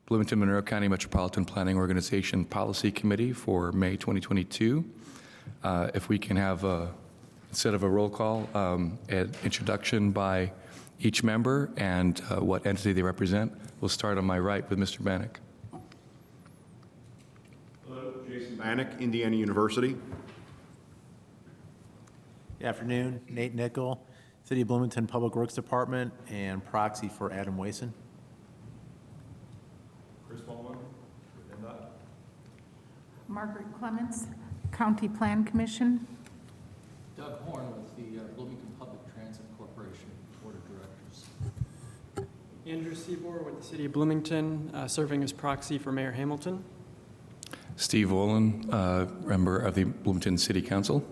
Bloomington Monroe County Metropolitan Planning Organization Policy Committee for May 2022. If we can have, instead of a roll call, an introduction by each member and what entity they represent. We'll start on my right with Mr. Bannock. Hello, Jason Bannock, Indiana University. Good afternoon, Nate Nickel, City of Bloomington Public Works Department and proxy for Adam Wason. Chris Bowman, Margaret Clements, County Plan Commission. Doug Horn with the Bloomington Public Transit Corporation Board of Directors. Andrew Seabour with the City of Bloomington, serving as proxy for Mayor Hamilton. Steve Olin, member of the Bloomington City Council.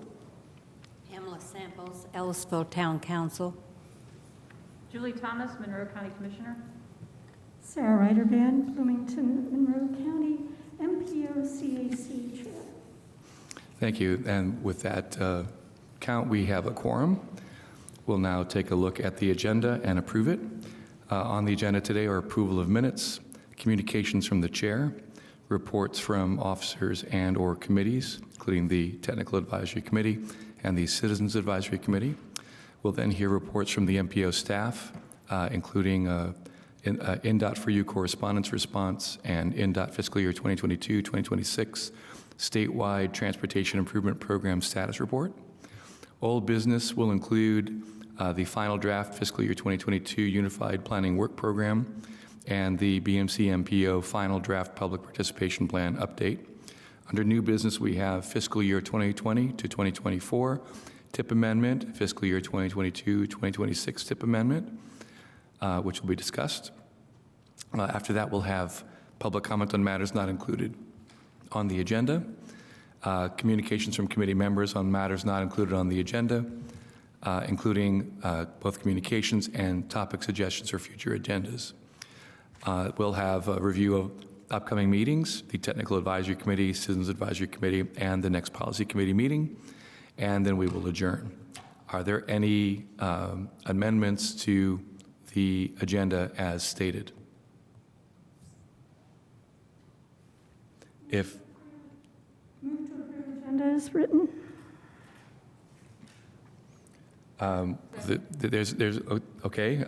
Pamela Samples, Ellisville Town Council. Julie Thomas, Monroe County Commissioner. Sarah Ryder-Van, Bloomington, Monroe County, MPO-CAC Chair. Thank you. And with that count, we have a quorum. We'll now take a look at the agenda and approve it. On the agenda today are approval of minutes, communications from the chair, reports from officers and or committees, including the Technical Advisory Committee and the Citizens Advisory Committee. We'll then hear reports from the MPO staff, including INDOT for You correspondence response and INDOT fiscal year 2022-2026 statewide transportation improvement program status report. Old business will include the final draft fiscal year 2022 unified planning work program and the BMC MPO final draft public participation plan update. Under new business, we have fiscal year 2020 to 2024 TIP amendment, fiscal year 2022-2026 TIP amendment, which will be discussed. After that, we'll have public comment on matters not included on the agenda, communications from committee members on matters not included on the agenda, including both communications and topic suggestions for future agendas. We'll have a review of upcoming meetings, the Technical Advisory Committee, Citizens Advisory Committee, and the next Policy Committee meeting, and then we will adjourn. Are there any amendments to the agenda as stated? If Move to approve agenda as written. okay.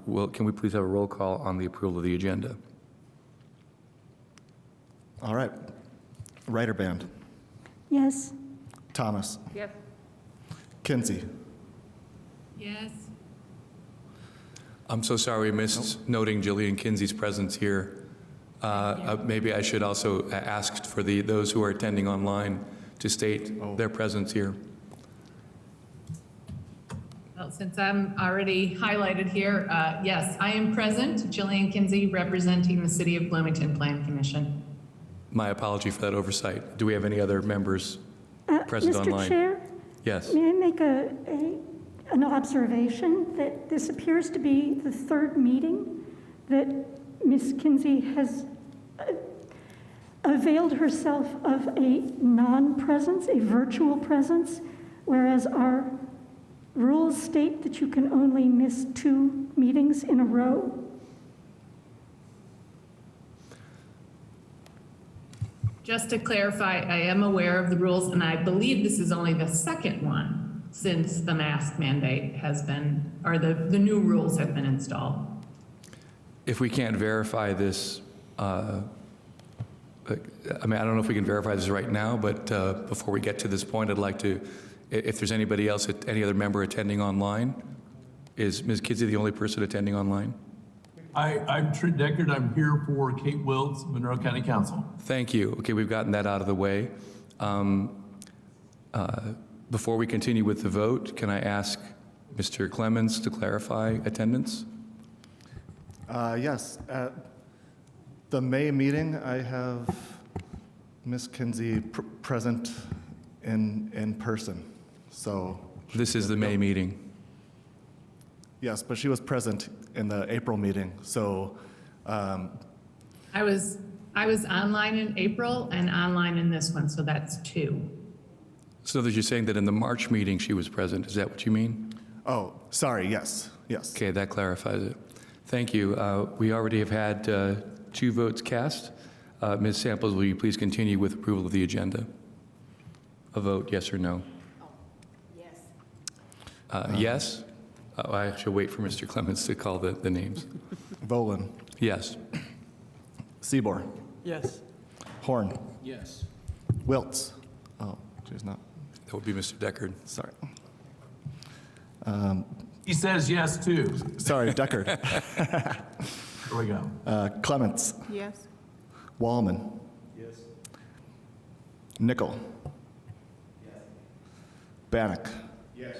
Well, can we please have a roll call on the approval of the agenda? All right. Ryder Band. Yes. Thomas. Yes. Kinsey. Yes. I'm so sorry we missed noting Jillian Kinsey's presence here. Maybe I should also ask for those who are attending online to state their presence here. Well, since I'm already highlighted here, yes, I am present. Jillian Kinsey, representing the City of Bloomington Plan Commission. My apology for that oversight. Do we have any other members present Mr. online? Chair, Yes. may I make an observation that this appears to be the third meeting that Ms. Kinsey has availed herself of a non-presence, a virtual presence, whereas our rules state that you can only miss 2 meetings in a row. Just to clarify, I am aware of the rules, and I believe this is only the second one since the mask mandate has been, or the new rules have been installed. If we can't verify this, I mean, I don't know if we can verify this right now, but before we get to this point, I'd like to, if there's anybody else, any other member attending online, is Ms. Kinsey the only person attending online? I'm Trent Deckard. I'm here for Kate Wills, Monroe County Council. Thank you. Okay, we've gotten that out of the way. Before we continue with the vote, can I ask Mr. Clemens to clarify attendance? Yes. At the May meeting, I have Ms. Kinsey present in person. So This is the May meeting. yes, but she was present in the April meeting. So I was online in April and online in this one, so that's 2. So that you're saying that in the March meeting she was present, is that what you mean? oh, sorry. Yes. Okay, that clarifies it. Thank you. We already have had 2 votes cast. Ms. Samples, will you please continue with approval of the agenda? A vote, yes or no? Yes. Yes? I shall wait for Mr. Clements to call the names. Volan. Yes. Seabour. Yes. Horn. Yes. Wiltz. Oh, geez, not. That would be Mr. Deckard. Sorry. He says yes, too. Sorry, Deckard. Here we go. Clements. Yes. Wallman. Yes. Nickel. Bannock. Yes.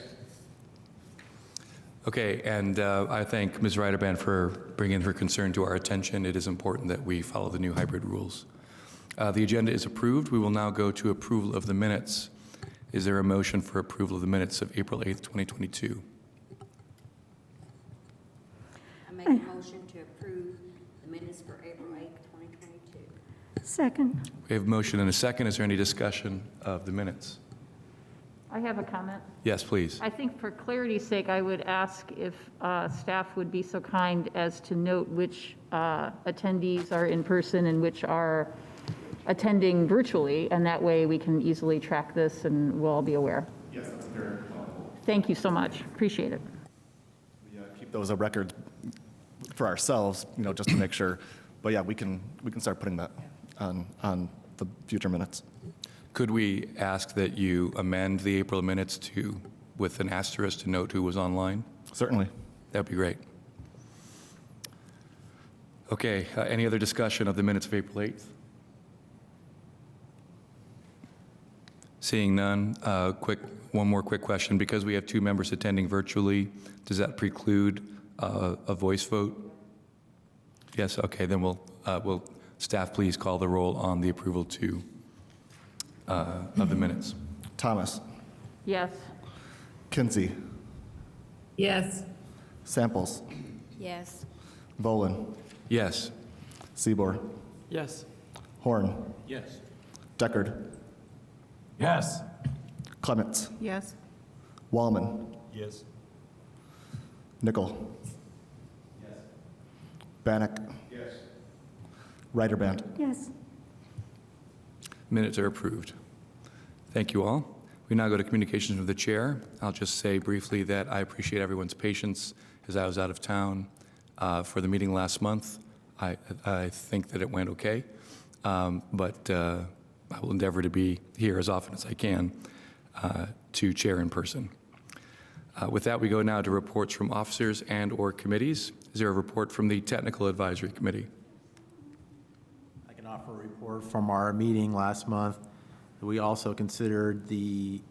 Okay, and I thank Ms. Ryderband for bringing her concern to our attention. It is important that we follow the new hybrid rules. The agenda is approved. We will now go to approval of the minutes. Is there a motion for approval of the minutes of April 8th, 2022? I make a motion to approve the minutes for April 8th, 2022. Second. We have a motion and a second. Is there any discussion of the minutes? I have a comment. Yes, please. I think for clarity's sake, I would ask if staff would be so kind as to note which attendees are in person and which are attending virtually, and that way we can easily track this and we'll all be aware. Yes, that's very helpful. Thank you so much. Appreciate it. We keep those a record for ourselves, just to make sure. But yeah, we can start putting that on the future minutes. Could we ask that you amend the April minutes with an asterisk to note who was online? Certainly. That'd be great. Okay, any other discussion of the minutes of April 8th? Seeing none, one more quick question. Because we have 2 members attending virtually, does that preclude a voice vote? Yes, okay, then will staff please call the roll on the approval of the minutes? Thomas. Yes. Kinsey. Yes. Samples. Yes. Volan. Yes. Seabour. Yes. Horn. Yes. Deckard. Yes. Clements. Yes. Wallman. Yes. Nickel. Bannock. Yes. Ryderband. Yes. Minutes are approved. Thank you all. We now go to communications from the chair. I'll just say briefly that I appreciate everyone's patience as I was out of town for the meeting last month. I think that it went okay, but I will endeavor to be here as often as I can to chair in person. With that, we go now to reports from officers and/or committees. Is there a report from the Technical Advisory Committee? I can offer a report from our meeting last month. We also considered the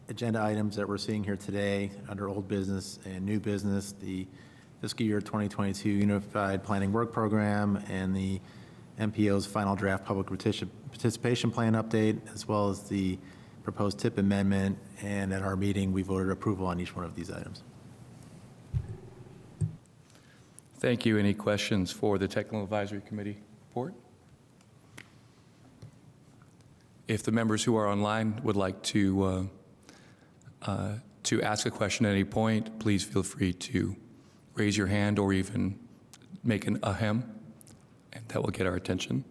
agenda items that we're seeing here today under old business and new business, the fiscal year 2022 Unified Planning Work Program and the MPO's final draft public participation plan update, as well as the proposed TIP amendment. And at our meeting, we voted approval on each one of these items. Thank you. Any questions for the Technical Advisory Committee report? If the members who are online would like to ask a question at any point, please feel free to raise your hand or even make an ahem, and that will get our attention.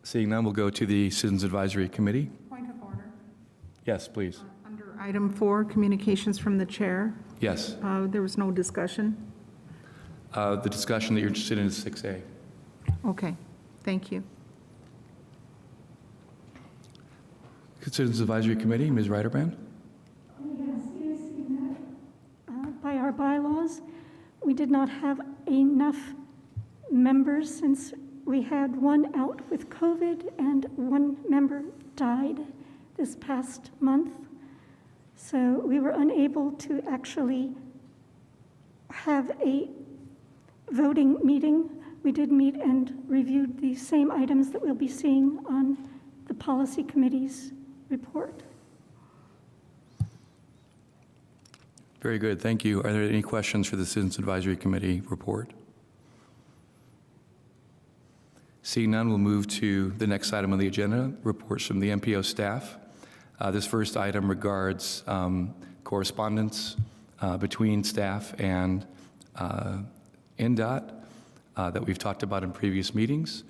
Seeing none, we'll go to the Citizens Advisory Committee. Point of order. Yes, please. Under item 4, communications from the chair, Yes. there was no discussion. The discussion that you're interested in is 6A. Okay, thank you. Citizens Advisory Committee, Ms. Ryderband. Yes, you see that. By our bylaws, we did not have enough members since we had one out with COVID and one member died this past month. So we were unable to actually have a voting meeting. We did meet and reviewed the same items that we'll be seeing on the policy committee's report. Very good, thank you. Are there any questions for the Citizens Advisory Committee report? Seeing none, we'll move to the next item on the agenda, reports from the MPO staff. This first item regards correspondence between staff and NDOT. that we've talked about in previous meetings.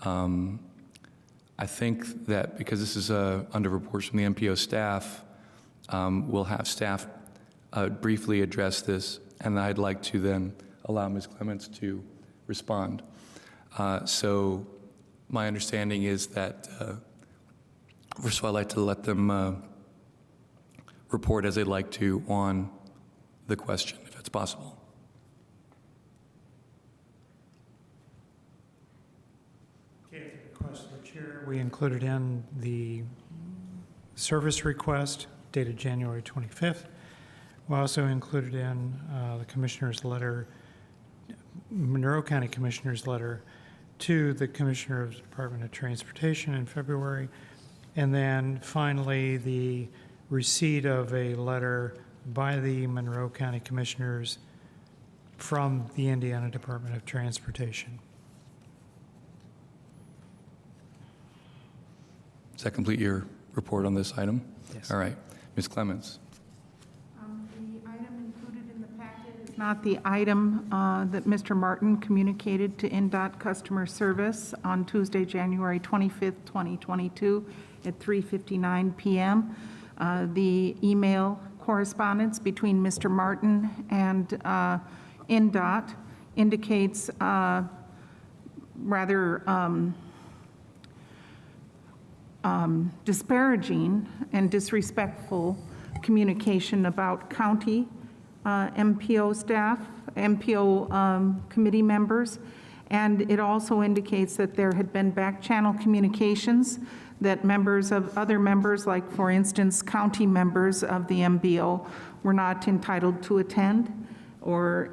I think that because this is under reports from the MPO staff, we'll have staff briefly address this, and I'd like to then allow Ms. Clements to respond. So my understanding is that, first of all, I'd like to let them report as they'd like to on the question, if it's possible. Okay, at the request of the chair, we included in the service request dated January 25th. We also included in the commissioner's letter, Monroe County Commissioner's letter to the Commissioner of the Department of Transportation in February. And then finally, the receipt of a letter by the Monroe County Commissioners from the Indiana Department of Transportation. Does that complete your report on this item? Yes. All right. Ms. Clements. The item included in the packet is not the item that Mr. Martin communicated to INDOT Customer Service on Tuesday, January 25th, 2022 at 3:59 p.m. The email correspondence between Mr. Martin and INDOT indicates rather disparaging and disrespectful communication about county MPO staff, MPO committee members, and it also indicates that there had been back channel communications that members of other members, like for instance county members of the MBO, were not entitled to attend, or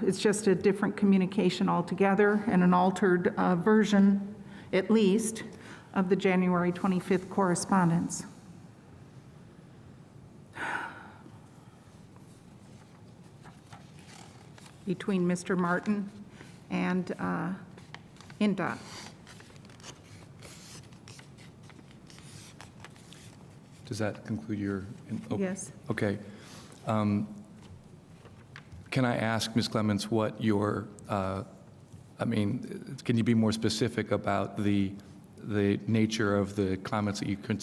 it's just a different communication altogether and an altered version, at least, of the January 25th correspondence. Between Mr. Martin and INDOT. Does that conclude your? Yes. Okay. Can I ask, Ms. Clements, what your, can you be more specific about the nature of the comments that you were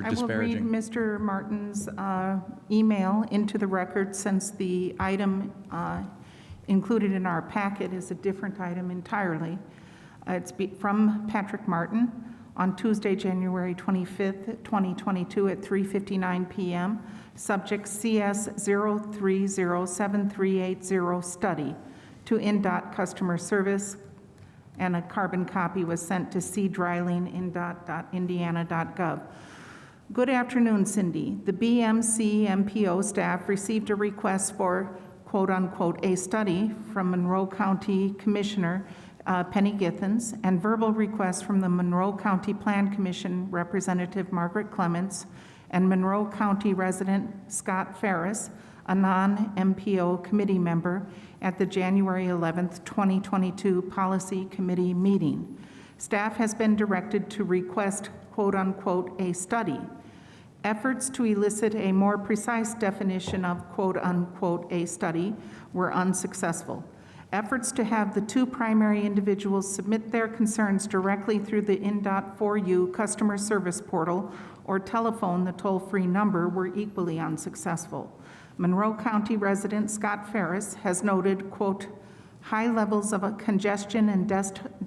disparaging? I will read Mr. Martin's email into the record, since the item included in our packet is a different item entirely. It's from Patrick Martin on Tuesday, January 25th, 2022 at 3:59 p.m. Subject CS 0307380 study to INDOT customer service, and a carbon copy was sent to cdryling.indot.indiana.gov. Good afternoon, Cindy. The BMC MPO staff received a request for quote-unquote a study from Monroe County Commissioner Penny Githens, and verbal requests from the Monroe County Plan Commission Representative Margaret Clements and Monroe County resident Scott Ferris, a non-MPO committee member, at the January 11th, 2022 Policy Committee meeting. Staff has been directed to request quote-unquote a study. Efforts to elicit a more precise definition of quote-unquote a study were unsuccessful. Efforts to have the two primary individuals submit their concerns directly through the INDOT 4U customer service portal or telephone the toll-free number were equally unsuccessful. Monroe County resident Scott Ferris has noted, quote, high levels of a congestion and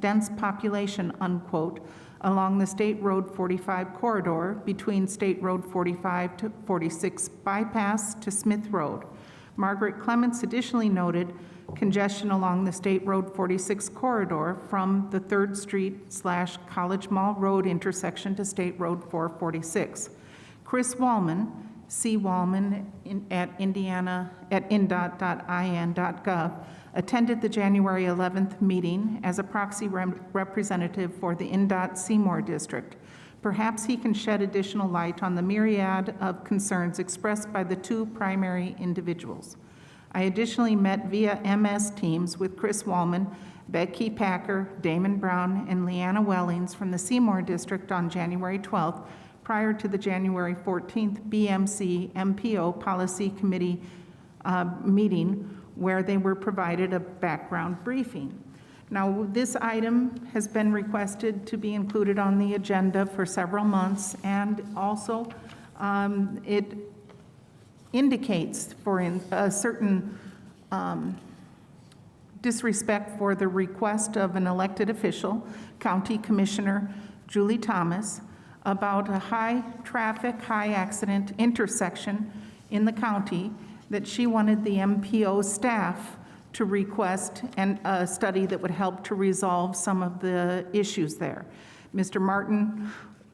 dense population, unquote, along the State Road 45 corridor between State Road 45 to 46 bypass to Smith Road. Margaret Clements additionally noted congestion along the State Road 46 corridor from the 3rd Street/College Mall Road intersection to State Road 446. Chris Wallman, C. Wallman at indot.in.gov, attended the January 11th meeting as a proxy representative for the INDOT Seymour District. Perhaps he can shed additional light on the myriad of concerns expressed by the two primary individuals. I additionally met via MS Teams with Chris Wallman, Becky Packer, Damon Brown, and Leanna Wellings from the Seymour District on January 12th, prior to the January 14th BMC MPO Policy Committee meeting, where they were provided a background briefing. Now, this item has been requested to be included on the agenda for several months, and also it indicates for a certain disrespect for the request of an elected official, County Commissioner Julie Thomas, about a high-traffic, high-accident intersection in the county that she wanted the MPO staff to request a study that would help to resolve some of the issues there. Mr. Martin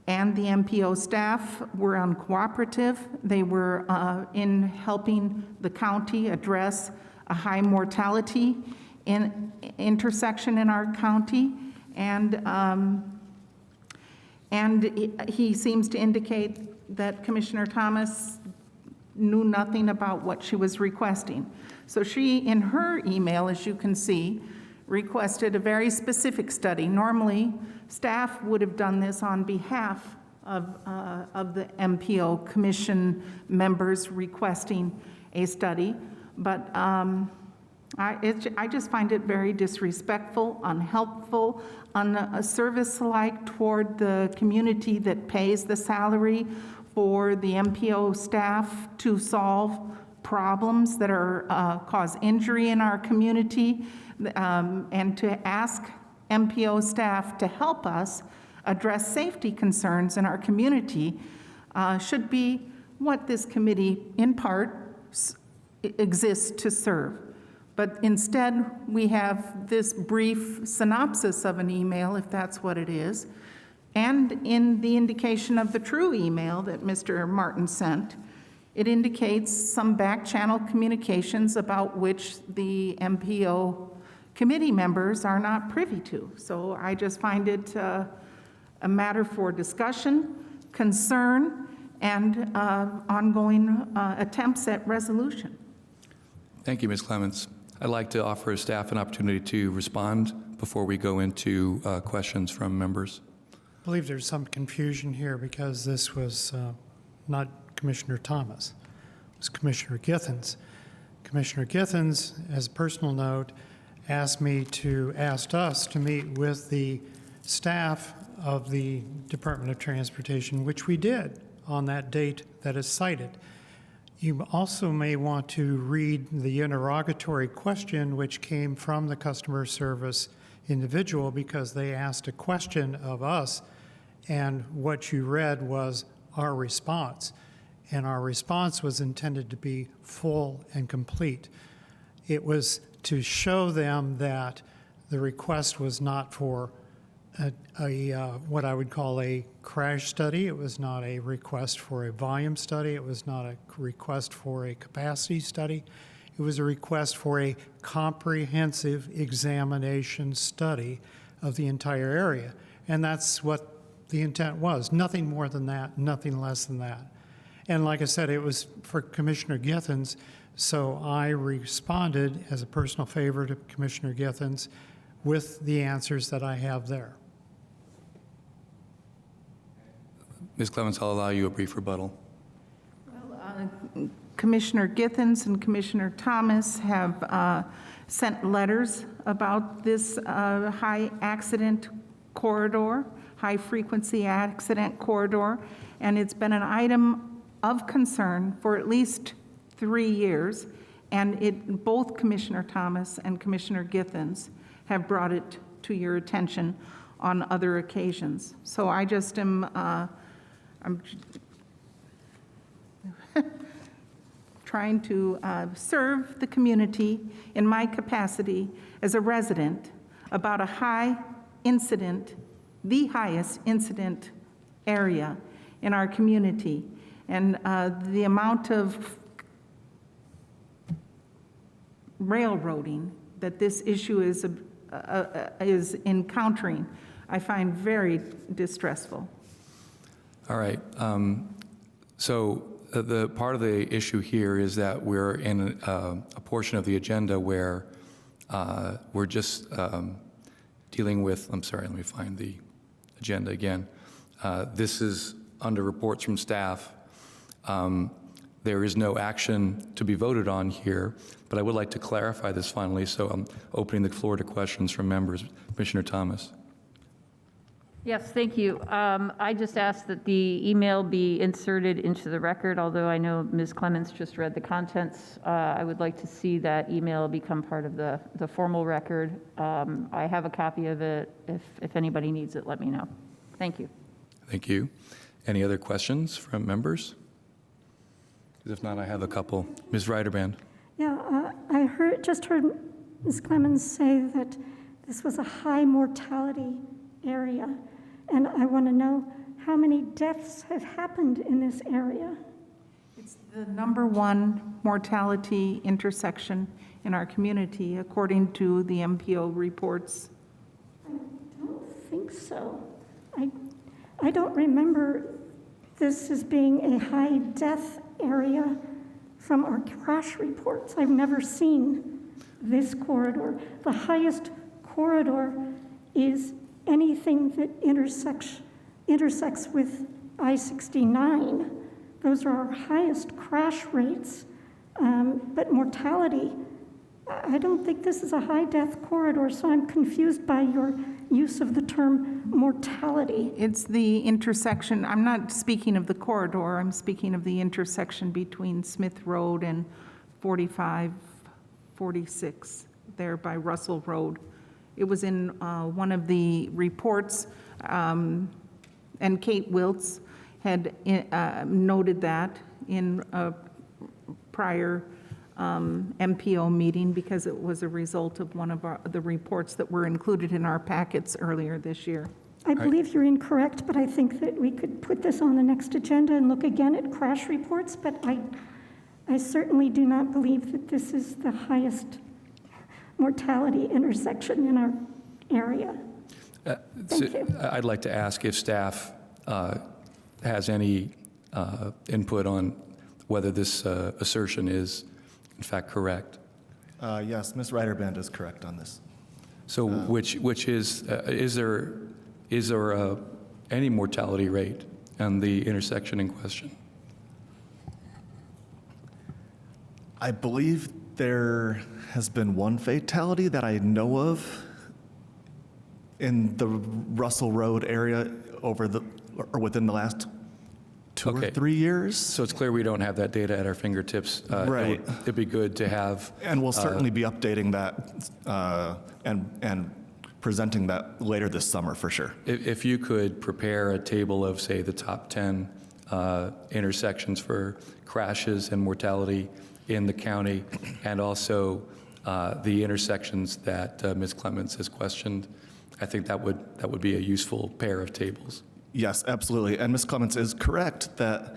and the MPO staff were uncooperative. They were in helping the county address a high mortality intersection in our county, and he seems to indicate that Commissioner Thomas knew nothing about what she was requesting. So she, in her email, as you can see, requested a very specific study. Normally, staff would have done this on behalf of the MPO commission members requesting a study, but I just find it very disrespectful, unhelpful, unservice-like toward the community that pays the salary for the MPO staff to solve problems that are cause injury in our community, and to ask MPO staff to help us address safety concerns in our community should be what this committee, in part, exists to serve. But instead, we have this brief synopsis of an email, if that's what it is, and in the indication of the true email that Mr. Martin sent, it indicates some back-channel communications about which the MPO committee members are not privy to. So I just find it a matter for discussion, concern, and ongoing attempts at resolution. Thank you, Ms. Clements. I'd like to offer staff an opportunity to respond before we go into questions from members. I believe there's some confusion here because this was not Commissioner Thomas. It was Commissioner Githens. Commissioner Githens, as a personal note, asked us to meet with the staff of the Department of Transportation, which we did on that date that is cited. You also may want to read the interrogatory question which came from the customer service individual, because they asked a question of us, and what you read was our response. And our response was intended to be full and complete. It was to show them that the request was not for what I would call a crash study. It was not a request for a volume study. It was not a request for a capacity study. It was a request for a comprehensive examination study of the entire area. And that's what the intent was. Nothing more than that, nothing less than that. And like I said, it was for Commissioner Githens, so I responded as a personal favor to Commissioner Githens with the answers that I have there. Ms. Clements, I'll allow you a brief rebuttal. Well, Commissioner Githens and Commissioner Thomas have sent letters about this high accident corridor, high frequency accident corridor, and it's been an item of concern for at least 3 years, and both Commissioner Thomas and Commissioner Githens have brought it to your attention on other occasions. So I just am I'm trying to serve the community in my capacity as a resident about a high incident, the highest incident area in our community. And the amount of railroading that this issue is encountering, I find very distressful. All right. So the part of the issue here is that we're in a portion of the agenda where we're just dealing with, I'm sorry, let me find the agenda again. This is under reports from staff. there is no action to be voted on here, but I would like to clarify this finally, so I'm opening the floor to questions from members. Commissioner Thomas. Yes, thank you. I just asked that the email be inserted into the record, although I know Ms. Clements just read the contents. I would like to see that email become part of the formal record. I have a copy of it. If anybody needs it, let me know. Thank you. Thank you. Any other questions from members? If not, I have a couple. Ms. Ryderband. Yeah, I just heard Ms. Clemens say that this was a high mortality area, and I want to know how many deaths have happened in this area. It's the #1 mortality intersection in our community, according to the MPO reports. I don't think so. I don't remember this as being a high death area from our crash reports. I've never seen this corridor. The highest corridor is anything that intersects with I-69. Those are our highest crash rates. But mortality, I don't think this is a high death corridor, so I'm confused by your use of the term mortality. It's the intersection, I'm not speaking of the corridor, I'm speaking of the intersection between Smith Road and 45, 46, there by Russell Road. It was in one of the reports, and Kate Wiltz had noted that in a prior MPO meeting because it was a result of one of the reports that were included in our packets earlier this year. I believe you're incorrect, but I think that we could put this on the next agenda and look again at crash reports, but I certainly do not believe that this is the highest mortality intersection in our area. Thank you. I'd like to ask if staff has any input on whether this assertion is in fact correct. Yes, Ms. Ryderband is correct on this. So which is there any mortality rate on the intersection in question? I believe there has been one fatality that I know of in the Russell Road area within the last 2 or 3 years. So it's clear we don't have that data at our fingertips. Right. It'd be good to have. And we'll certainly be updating that and presenting that later this summer for sure. If you could prepare a table of, say, the top 10 intersections for crashes and mortality in the county, and also the intersections that Ms. Clements has questioned, I think that would be a useful pair of tables. Yes, absolutely. And Ms. Clements is correct that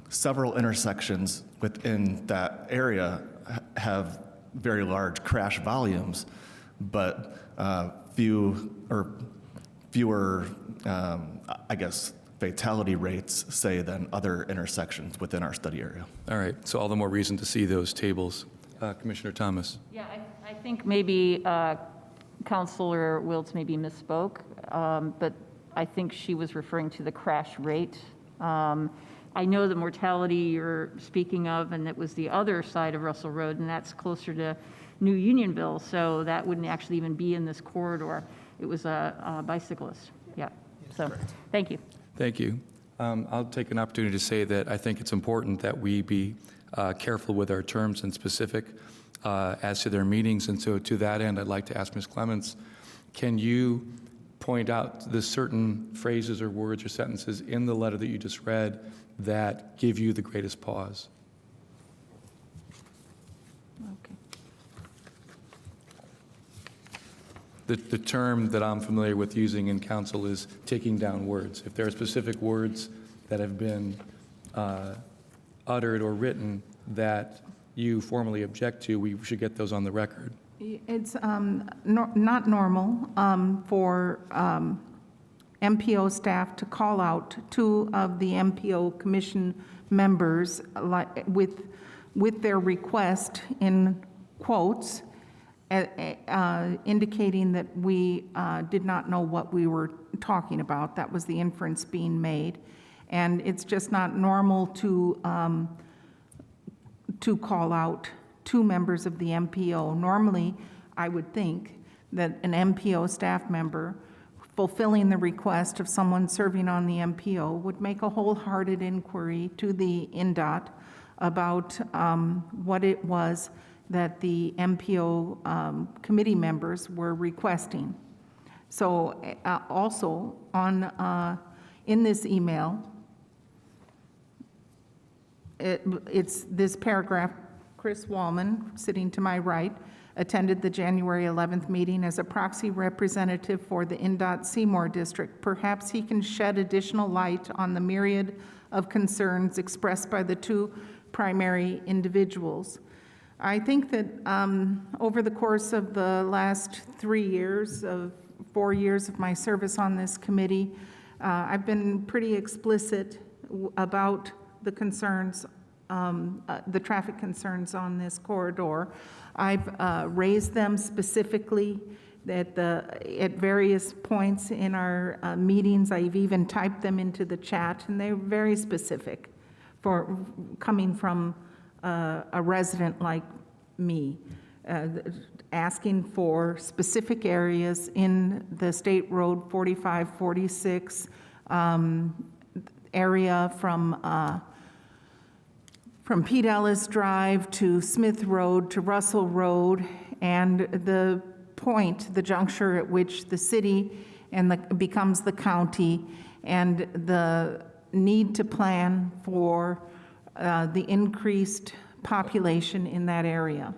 several intersections within that area have very large crash volumes, but fewer, I guess, fatality rates, say, than other intersections within our study area. All right, so all the more reason to see those tables. Commissioner Thomas. Yeah, I think maybe Councilor Wiltz maybe misspoke, but I think she was referring to the crash rate. I know the mortality you're speaking of, and it was the other side of Russell Road, and that's closer to New Unionville, so that wouldn't actually even be in this corridor. It was a bicyclist, yeah. So, thank you. Thank you. I'll take an opportunity to say that I think it's important that we be careful with our terms and specific as to their meanings. And so to that end, I'd like to ask Ms. Clements, can you point out the certain phrases or words or sentences in the letter that you just read that give you the greatest pause? Okay. The term that I'm familiar with using in council is taking down words. If there are specific words that have been uttered or written that you formally object to, we should get those on the record. It's not normal for MPO staff to call out two of the MPO commission members with their request in quotes, indicating that we did not know what we were talking about. That was the inference being made. And it's just not normal to call out two members of the MPO. Normally, I would think that an MPO staff member fulfilling the request of someone serving on the MPO would make a wholehearted inquiry to the INDOT about what it was that the MPO committee members were requesting. So also in this email, it's this paragraph. Chris Wallman, sitting to my right, attended the January 11th meeting as a proxy representative for the INDOT Seymour District. Perhaps he can shed additional light on the myriad of concerns expressed by the two primary individuals. I think that over the course of the last 4 years of my service on this committee, I've been pretty explicit about the concerns, the traffic concerns on this corridor. I've raised them specifically at various points in our meetings. I've even typed them into the chat, and they're very specific for coming from a resident like me, asking for specific areas in the State Road 45, 46 area from Pete Ellis Drive to Smith Road to Russell Road, and the juncture at which the city becomes the county, and the need to plan for the increased population in that area.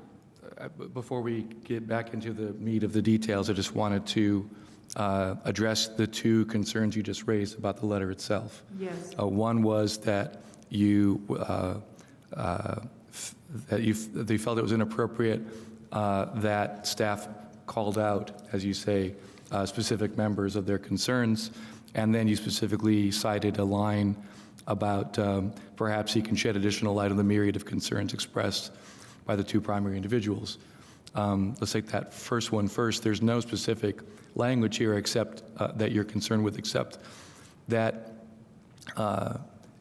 Before we get back into the meat of the details, I just wanted to address the two concerns you just raised about the letter itself. Yes. One was that you felt it was inappropriate that staff called out, as you say, specific members of their concerns, and then you specifically cited a line about perhaps he can shed additional light on the myriad of concerns expressed by the two primary individuals. Let's take that first one first. There's no specific language here except that you're concerned with, except that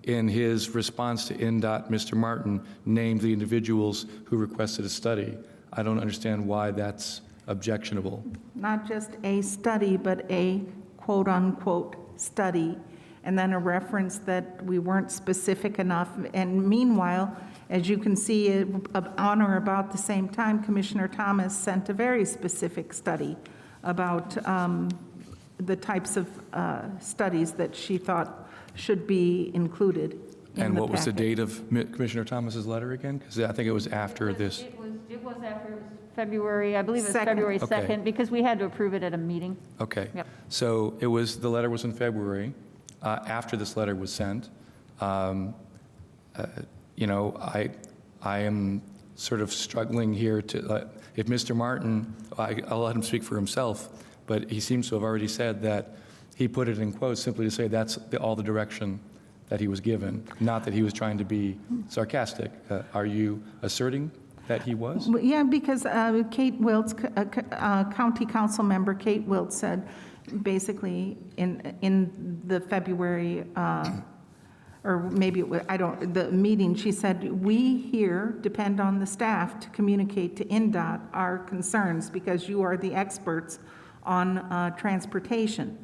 in his response to INDOT, Mr. Martin named the individuals who requested a study. I don't understand why that's objectionable. Not just a study, but a quote-unquote study, and then a reference that we weren't specific enough. And meanwhile, as you can see, on or about the same time, Commissioner Thomas sent a very specific study about the types of studies that she thought should be included in the packet. And what was the date of Commissioner Thomas's letter again? Because I think it was after this. It was after February, I believe it was Second. February Okay. 2nd, because we had to approve it at a meeting. Okay. Yep. So the letter was in February, after this letter was sent. I am sort of struggling here to, if Mr. Martin, I'll let him speak for himself, but he seems to have already said that he put it in quotes simply to say that's all the direction that he was given, not that he was trying to be sarcastic. Are you asserting that he was? Yeah, because Kate Wiltz, County Council member Kate Wiltz said, basically in the February, or maybe it was, the meeting, she said, we here depend on the staff to communicate to INDOT our concerns because you are the experts on transportation.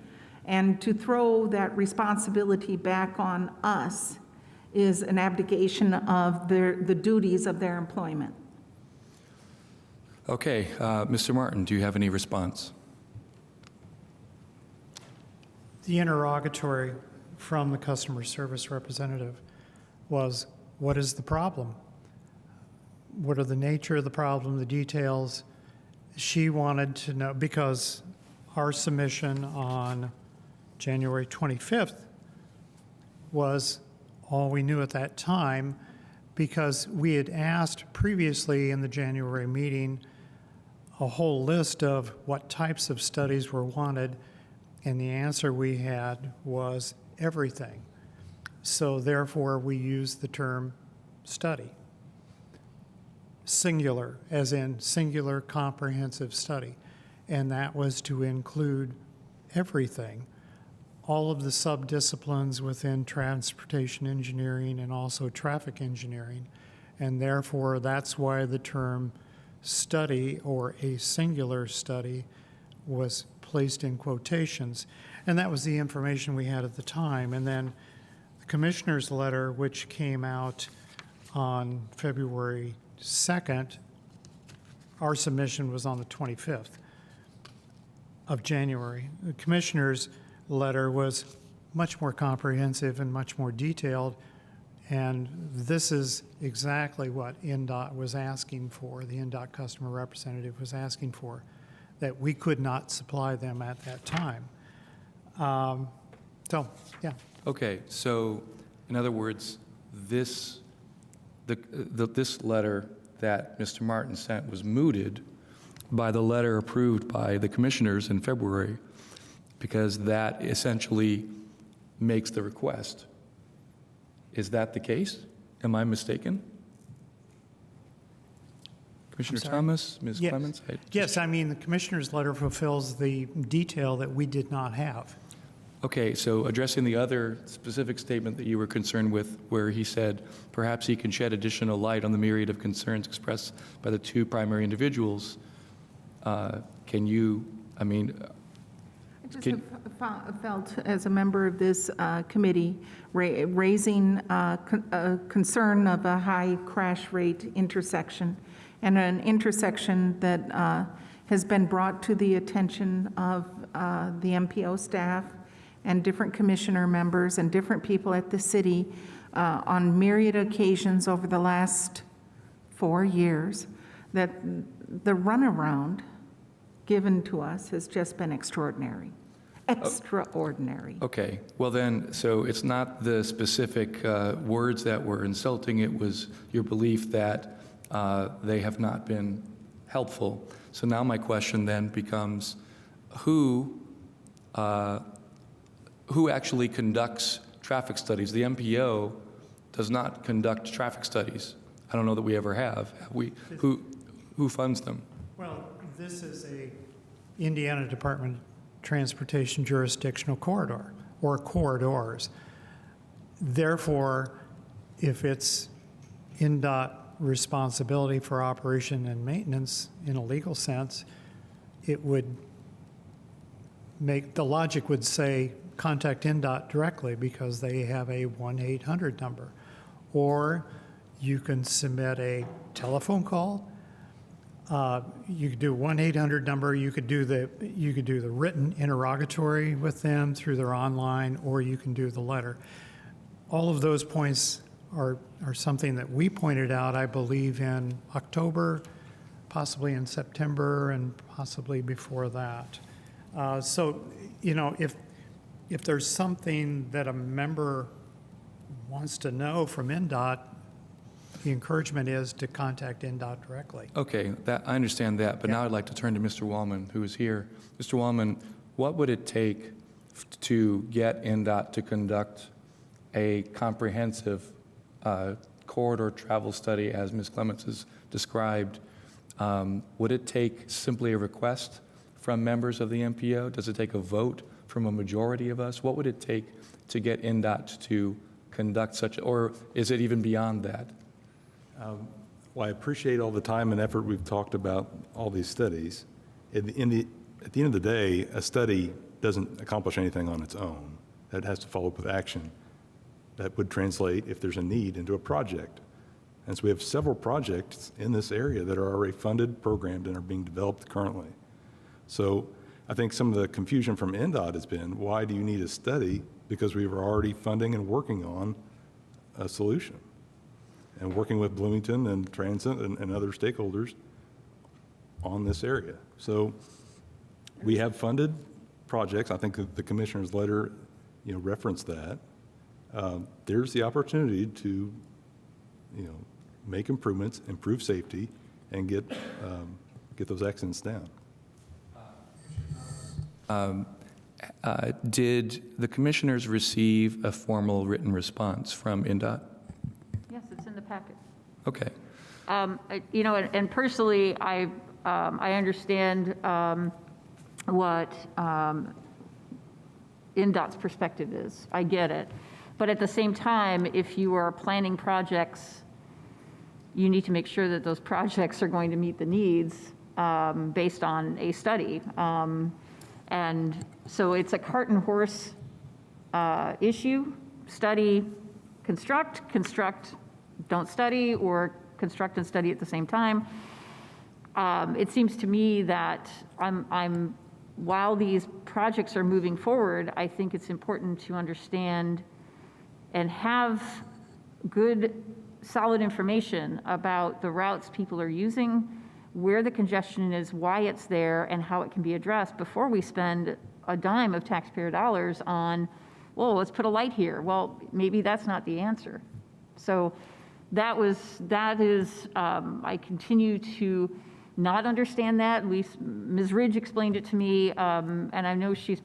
And to throw that responsibility back on us is an abdication of the duties of their employment. Okay, Mr. Martin, do you have any response? The interrogatory from the customer service representative was, what is the problem? What are the nature of the problem, the details? She wanted to know, because our submission on January 25th was all we knew at that time, because we had asked previously in the January meeting a whole list of what types of studies were wanted, and the answer we had was everything. So therefore, we used the term study. Singular, as in singular comprehensive study. And that was to include everything. all of the sub-disciplines within transportation engineering and also traffic engineering. And therefore, that's why the term study or a singular study was placed in quotations. And that was the information we had at the time. And then the commissioner's letter, which came out on February 2nd, our submission was on the 25th of January. The commissioner's letter was much more comprehensive and much more detailed, and this is exactly what NDOT was asking for, the NDOT customer representative was asking for, that we could not supply them at that time. So, yeah. Okay, so in other words, this letter that Mr. Martin sent was mooted by the letter approved by the commissioners in February, because that essentially makes the request. Is that the case? Am I mistaken? Commissioner Thomas, Ms. Yes. Clements? Yes, I mean, the commissioner's letter fulfills the detail that we did not have. Okay, so addressing the other specific statement that you were concerned with, where he said perhaps he can shed additional light on the myriad of concerns expressed by the two primary individuals, can you, I mean, I just have felt, as a member of this committee, raising a concern of a high crash rate intersection, and an intersection that has been brought to the attention of the MPO staff and different commissioner members and different people at the city on myriad occasions over the last 4 years, that the runaround given to us has just been extraordinary. Extraordinary. okay. Well then, so it's not the specific words that were insulting, it was your belief that they have not been helpful. So now my question then becomes, who actually conducts traffic studies? The MPO does not conduct traffic studies. I don't know that we ever have. Have we? Who funds them? Well, this is a Indiana Department of Transportation jurisdictional corridor, or corridors. Therefore, if it's NDOT responsibility for operation and maintenance in a legal sense, it would make, the logic would say contact NDOT directly because they have a 1-800 number. Or you can submit a telephone call. You could do 1-800 number. You could do the written interrogatory with them through their online, or you can do the letter. All of those points are something that we pointed out, I believe, in October, possibly in September, and possibly before that. So, you know, if there's something that a member wants to know from NDOT, the encouragement is to contact NDOT directly. Okay, I understand that, but now I'd like to turn to Mr. Wallman, who is here. Mr. Wallman, what would it take to get NDOT to conduct a comprehensive corridor travel study, as Ms. Clements has described? Would it take simply a request from members of the MPO? Does it take a vote from a majority of us? What would it take to get NDOT to conduct such, or is it even beyond that? Well, I appreciate all the time and effort we've talked about all these studies. At the end of the day, a study doesn't accomplish anything on its own. That has to follow up with action. That would translate, if there's a need, into a project. And so we have several projects in this area that are already funded, programmed, and are being developed currently. So I think some of the confusion from NDOT has been, why do you need a study? Because we were already funding and working on a solution, and working with Bloomington and Transit and other stakeholders on this area. So we have funded projects. I think the commissioner's letter, referenced that. There's the opportunity to, make improvements, improve safety, and get those accidents down. Did the commissioners receive a formal written response from NDOT? Yes, it's in the packet. Okay. And personally, I understand what NDOT's perspective is. I get it. But at the same time, if you are planning projects, you need to make sure that those projects are going to meet the needs based on a study. And so it's a cart and horse issue. Study, construct, don't study, or construct and study at the same time. It seems to me that while these projects are moving forward, I think it's important to understand and have good, solid information about the routes people are using, where the congestion is, why it's there, and how it can be addressed before we spend a dime of taxpayer dollars on, well, let's put a light here. Well, maybe that's not the answer. So that is, I continue to not understand that. Ms. Ridge explained it to me, and I know she's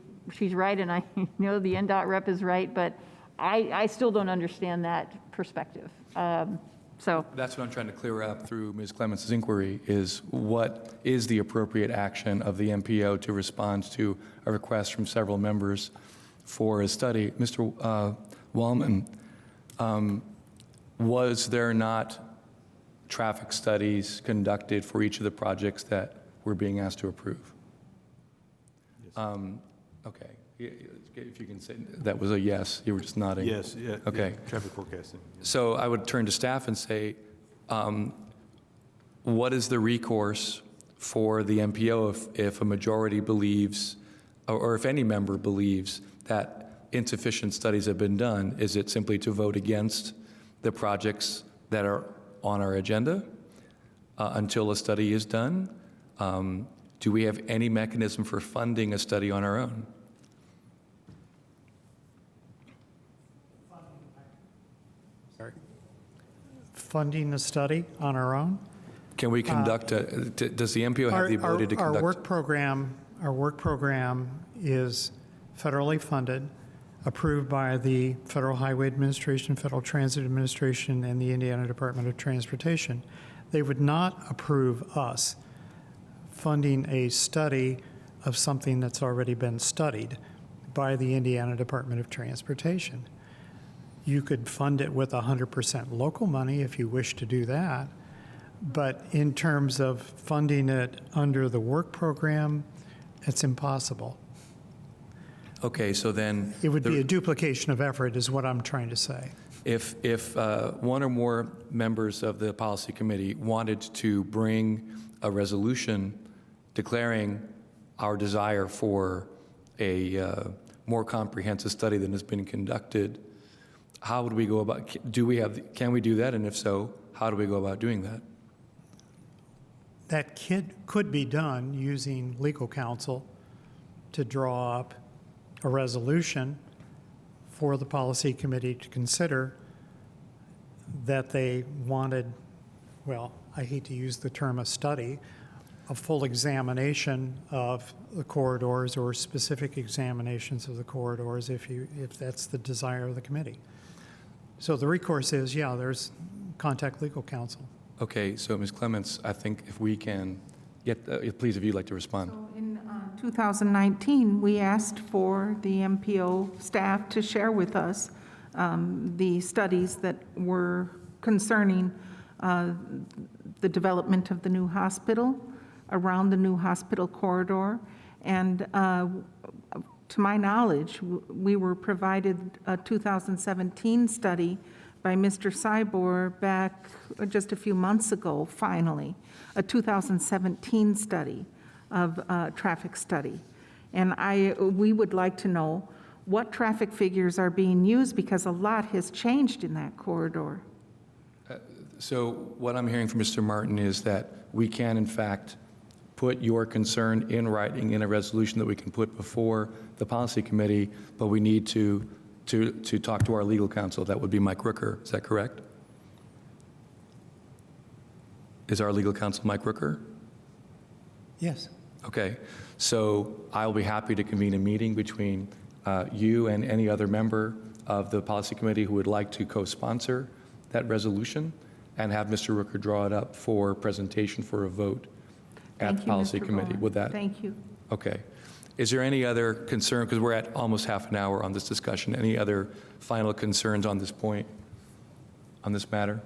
right, and I know the NDOT rep is right, but I still don't understand that perspective. So that's what I'm trying to clear up through Ms. Clements' inquiry, is what is the appropriate action of the MPO to respond to a request from several members for a study. Mr. Wallman, was there not traffic studies conducted for each of the projects that we're being asked to approve? Okay. If you can say that was a yes, you were just nodding. Yes, yeah. Okay. Yeah, traffic forecasting. So I would turn to staff and say, what is the recourse for the MPO if a majority believes, or if any member believes that insufficient studies have been done? Is it simply to vote against the projects that are on our agenda until a study is done? Do we have any mechanism for funding a study on our own? Sorry. Funding the study on our own? Can we conduct does the MPO have the ability to conduct? Our work program is federally funded, approved by the Federal Highway Administration, Federal Transit Administration, and the Indiana Department of Transportation. They would not approve us funding a study of something that's already been studied by the Indiana Department of Transportation. You could fund it with 100% local money if you wish to do that, but in terms of funding it under the work program, it's impossible. Okay, so then It would be a duplication of effort is what I'm trying to say. if one or more members of the policy committee wanted to bring a resolution declaring our desire for a more comprehensive study than has been conducted, how would we go about, can we do that? And if so, how do we go about doing that? That could be done using legal counsel to draw up a resolution for the policy committee to consider that they wanted, well, I hate to use the term a study, a full examination of the corridors or specific examinations of the corridors if that's the desire of the committee. So the recourse is, yeah, there's contact legal counsel. Okay, so Ms. Clements, I think if we can get, please, if you'd like to respond. So in 2019, we asked for the MPO staff to share with us the studies that were concerning the development of the new hospital, around the new hospital corridor, and to my knowledge, we were provided a 2017 study by Mr. Cybor back just a few months ago, finally, a 2017 study of traffic study. And we would like to know what traffic figures are being used, because a lot has changed in that corridor. So what I'm hearing from Mr. Martin is that we can, in fact, put your concern in writing in a resolution that we can put before the policy committee, but we need to talk to our legal counsel. That would be Mike Rooker. Is that correct? Is our legal counsel Mike Rooker? Yes. Okay. So I'll be happy to convene a meeting between you and any other member of the policy committee who would like to co-sponsor that resolution and have Mr. Rooker draw it up for presentation for a vote at the policy committee. Would that? Thank you. Okay. Is there any other concern, because we're at almost half an hour on this discussion, any other final concerns on this point, on this matter?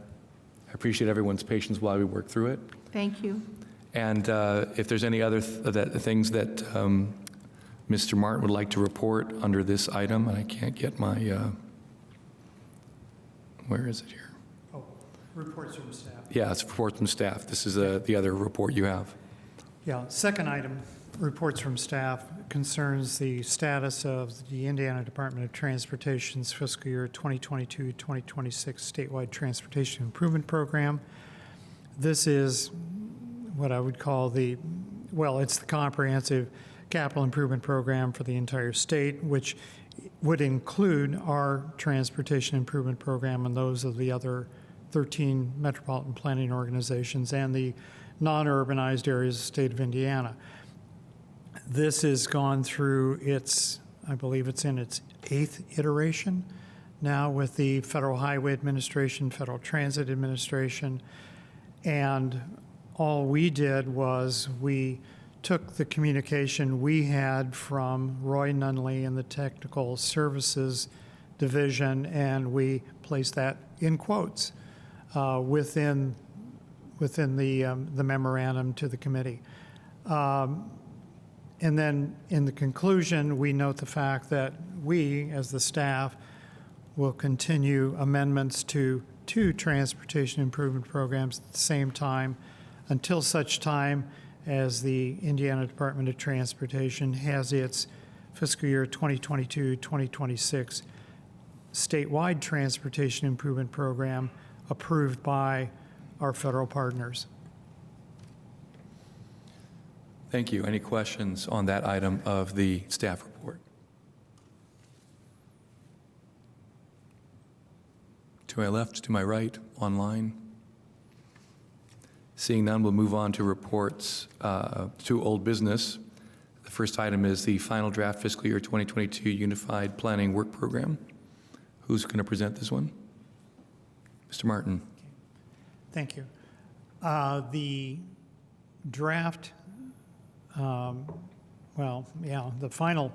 I appreciate everyone's patience while we work through it. Thank you. And if there's any other things that Mr. Martin would like to report under this item, and I can't get my, where is it here? Oh, reports from staff. Yeah, it's reports from staff. This is the other report you have. Yeah, second item, reports from staff, concerns the status of the Indiana Department of Transportation's fiscal year 2022-2026 statewide transportation improvement program. This is what I would call it's the comprehensive capital improvement program for the entire state, which would include our transportation improvement program and those of the other 13 metropolitan planning organizations and the non-urbanized areas of the state of Indiana. This has gone through I believe it's in its 8th iteration now with the Federal Highway Administration, Federal Transit Administration, and all we did was we took the communication we had from Roy Nunley in the Technical Services Division, and we placed that in quotes within the memorandum to the committee. And then in the conclusion, we note the fact that we, as the staff, will continue amendments to 2 transportation improvement programs at the same time until such time as the Indiana Department of Transportation has its fiscal year 2022-2026 statewide transportation improvement program approved by our federal partners. Thank you. Any questions on that item of the staff report? To my left, to my right, online? Seeing none, we'll move on to reports to old business. The first item is the final draft fiscal year 2022 Unified Planning Work Program. Who's going to present this one? Mr. Martin. Thank you. The draft, the final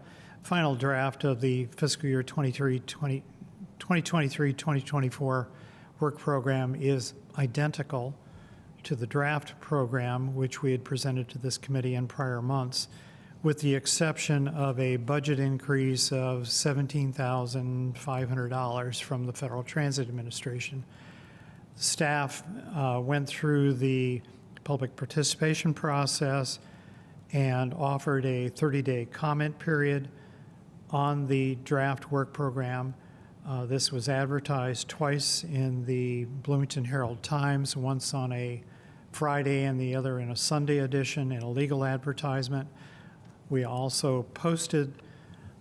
draft of the fiscal year 2023-2024 work program is identical to the draft program which we had presented to this committee in prior months, with the exception of a budget increase of $17,500 from the Federal Transit Administration. Staff went through the public participation process and offered a 30-day comment period on the draft work program. This was advertised twice in the Bloomington Herald-Times, once on a Friday and the other in a Sunday edition in a legal advertisement. We also posted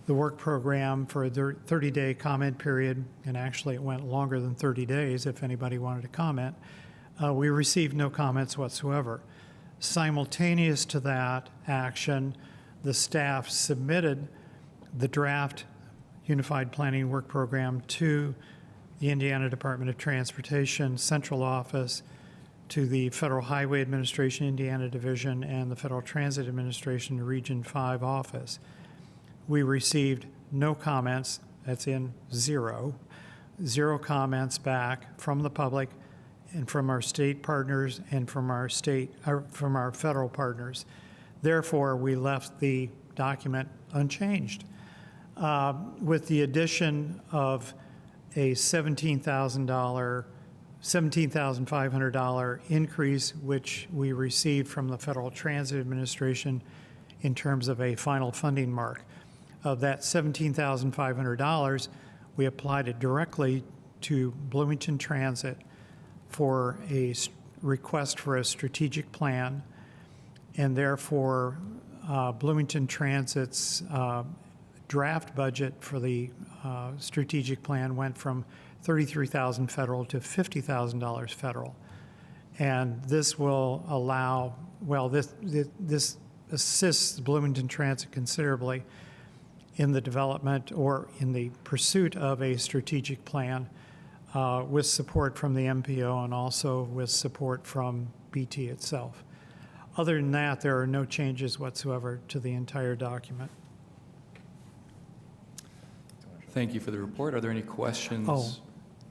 the work program for a 30-day comment period, and actually it went longer than 30 days if anybody wanted to comment. We received no comments whatsoever. Simultaneous to that action, the staff submitted the draft Unified Planning Work Program to the Indiana Department of Transportation Central Office, to the Federal Highway Administration Indiana Division, and the Federal Transit Administration Region 5 Office. We received no comments, that's in zero comments back from the public and from our state partners and from our federal partners. Therefore, we left the document unchanged. With the addition of a $17,500 increase, which we received from the Federal Transit Administration in terms of a final funding mark. Of that $17,500, we applied it directly to Bloomington Transit for a request for a strategic plan, and therefore Bloomington Transit's draft budget for the strategic plan went from $33,000 federal to $50,000 federal. And this will allow, this assists Bloomington Transit considerably in the development or in the pursuit of a strategic plan with support from the MPO and also with support from BT itself. Other than that, there are no changes whatsoever to the entire document. Thank you for the report. Are there any questions? Oh.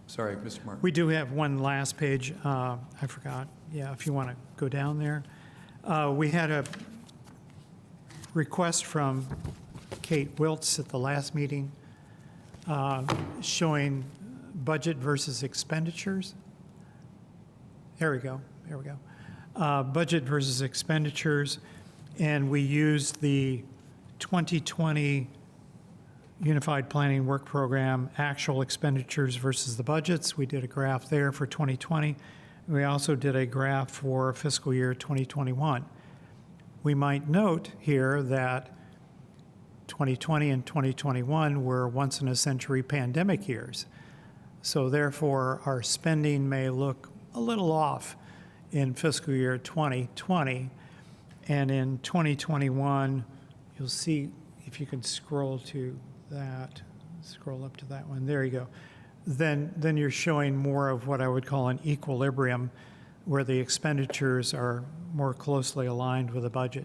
Sorry, Mr. Martin. We do have one last page. I forgot. Yeah, if you want to go down there. We had a request from Kate Wiltz at the last meeting showing budget versus expenditures. There we go. There we go. Budget versus expenditures. And we used the 2020 Unified Planning Work Program actual expenditures versus the budgets. We did a graph there for 2020. We also did a graph for fiscal year 2021. We might note here that 2020 and 2021 were once-in-a-century pandemic years. So therefore, our spending may look a little off in fiscal year 2020. And in 2021, you'll see, if you can scroll to that, scroll up to that one, there you go. Then you're showing more of what I would call an equilibrium, where the expenditures are more closely aligned with the budget.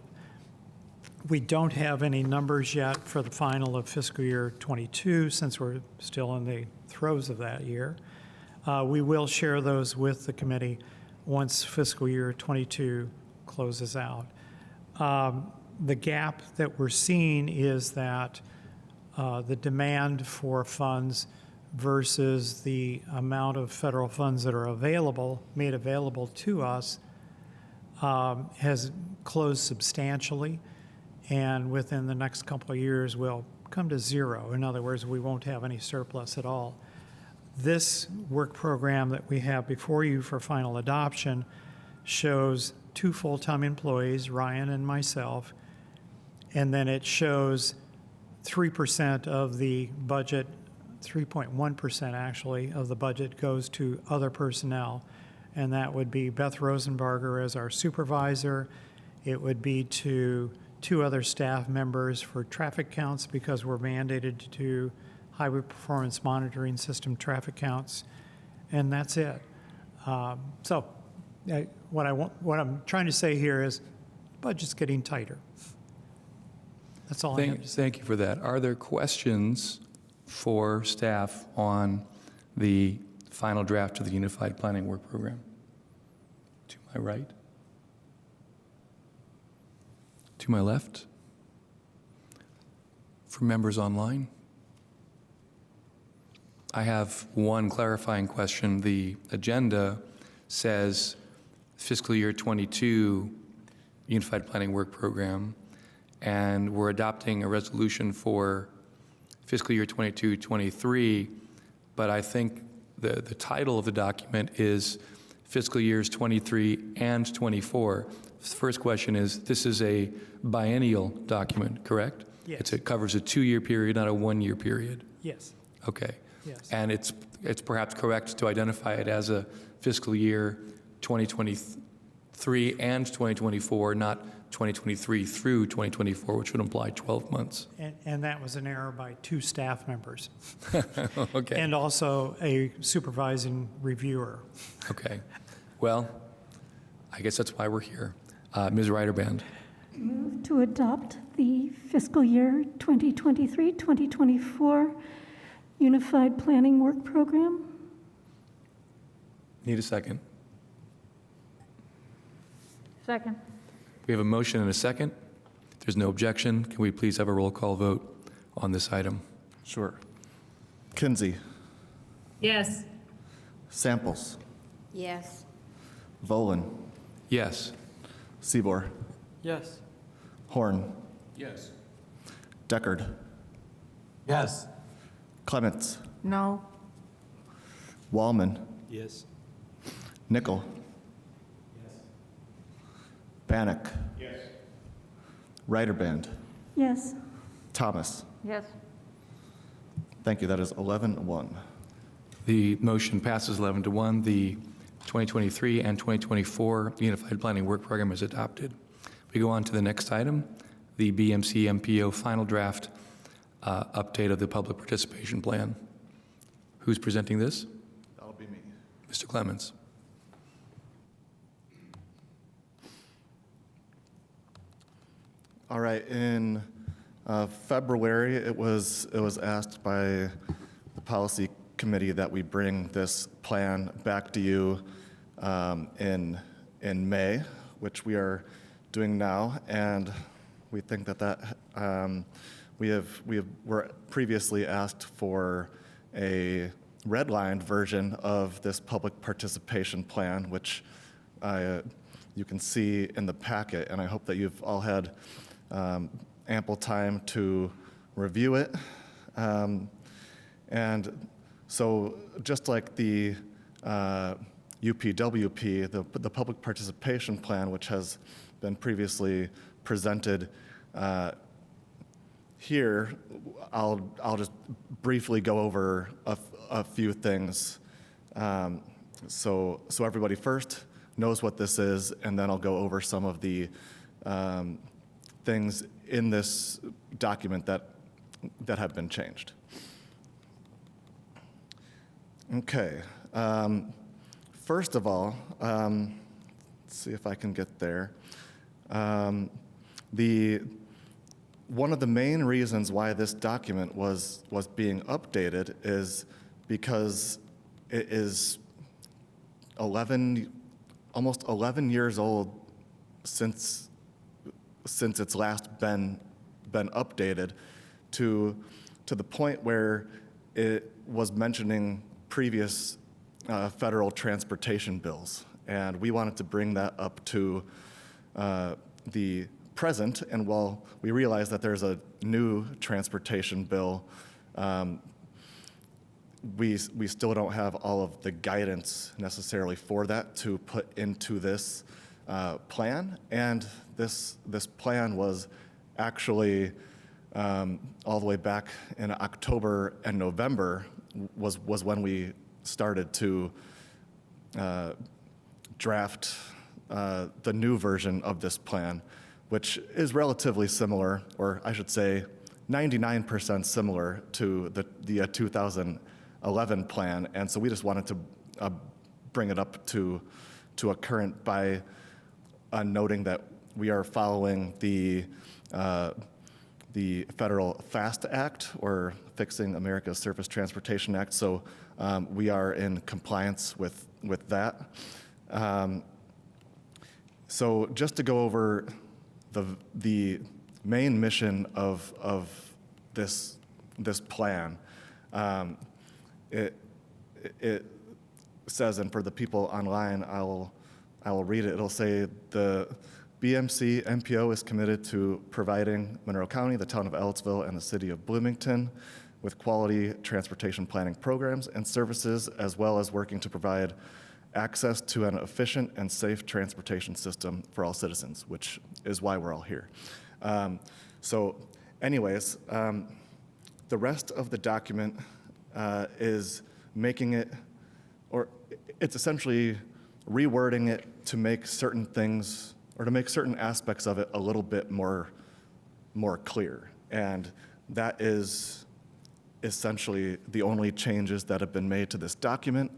We don't have any numbers yet for the final of fiscal year 22, since we're still in the throes of that year. We will share those with the committee once fiscal year 22 closes out. The gap that we're seeing is that the demand for funds versus the amount of federal funds that are available, made available to us, has closed substantially, and within the next couple of years will come to zero. In other words, we won't have any surplus at all. This work program that we have before you for final adoption shows 2 full-time employees, Ryan and myself, and then it shows 3% of the budget, 3.1% actually, of the budget goes to other personnel, and that would be Beth Rosenbarger as our supervisor. It would be to 2 other staff members for traffic counts, because we're mandated to do highway performance monitoring system traffic counts, and that's it. What I'm trying to say here is, budget's getting tighter. That's all I have to say. Thank you for that. Are there questions for staff on the final draft of the Unified Planning Work Program? To my right? To my left? For members online? I have one clarifying question. The agenda says fiscal year 22 Unified Planning Work Program, and we're adopting a resolution for fiscal year 22-23, but I think the title of the document is fiscal years 23 and 24. The first question is, this is a biennial document, correct? Yes. It covers a 2-year period, not a 1-year period. Yes. Okay. Yes. And it's perhaps correct to identify it as a fiscal year 2023 and 2024, not 2023 through 2024, which would imply 12 months. And that was an error by 2 staff members. Okay. And also a supervising reviewer. Okay. Well, I guess that's why we're here. Ms. Reiterband. Move to adopt the fiscal year 2023-2024 Unified Planning Work Program. Need a second. Second. We have a motion and a second. If there's no objection, can we please have a roll call vote on this item? Sure. Kinsey, Yes. Samples, Yes. Volan, Yes. Seabour, Yes. Horn, Yes. Deckard, Yes. Clements, No. Wallman, Yes. Nickel, Bannock, Yes. Reiterband, Yes. Thomas. Yes. Thank you. That is 11-1. The motion passes 11-1. The 2023 and 2024 Unified Planning Work Program is adopted. We go on to the next item, the BMC MPO final draft update of the public participation plan. Who's presenting this? That'll be me. Mr. Clements. All right, in February, it was asked by the policy committee that we bring this plan back to you in May, which we are doing now, and we think that were previously asked for a redlined version of this public participation plan, which you can see in the packet, and I hope that you've all had ample time to review it. And so just like the UPWP, the public participation plan, which has been previously presented here, I'll just briefly go over a few things. So everybody first knows what this is, and then I'll go over some of the things in this document that have been changed. Okay. First of all, let's see if I can get there. One of the main reasons why this document was being updated is because it is almost 11 years old since it's last been updated to the point where it was mentioning previous federal transportation bills. And we wanted to bring that up to the present, and while we realize that there's a new transportation bill, we still don't have all of the guidance necessarily for that to put into this plan. And this plan was actually all the way back in October and November was when we started to draft the new version of this plan, which is relatively similar, or I should say 99% similar to the 2011 plan. And so we just wanted to bring it up to a current by noting that we are following the Federal FAST Act, or Fixing America's Surface Transportation Act. So we are in compliance with that. So just to go over the main mission of this plan, it says, and for the people online, I will read it. It'll say the BMC MPO is committed to providing Monroe County, the town of Ellettsville, and the city of Bloomington with quality transportation planning programs and services, as well as working to provide access to an efficient and safe transportation system for all citizens, which is why we're all here. So anyways, the rest of the document is making it, or it's essentially rewording it to make certain things, or to make certain aspects of it a little bit more clear. And that is essentially the only changes that have been made to this document.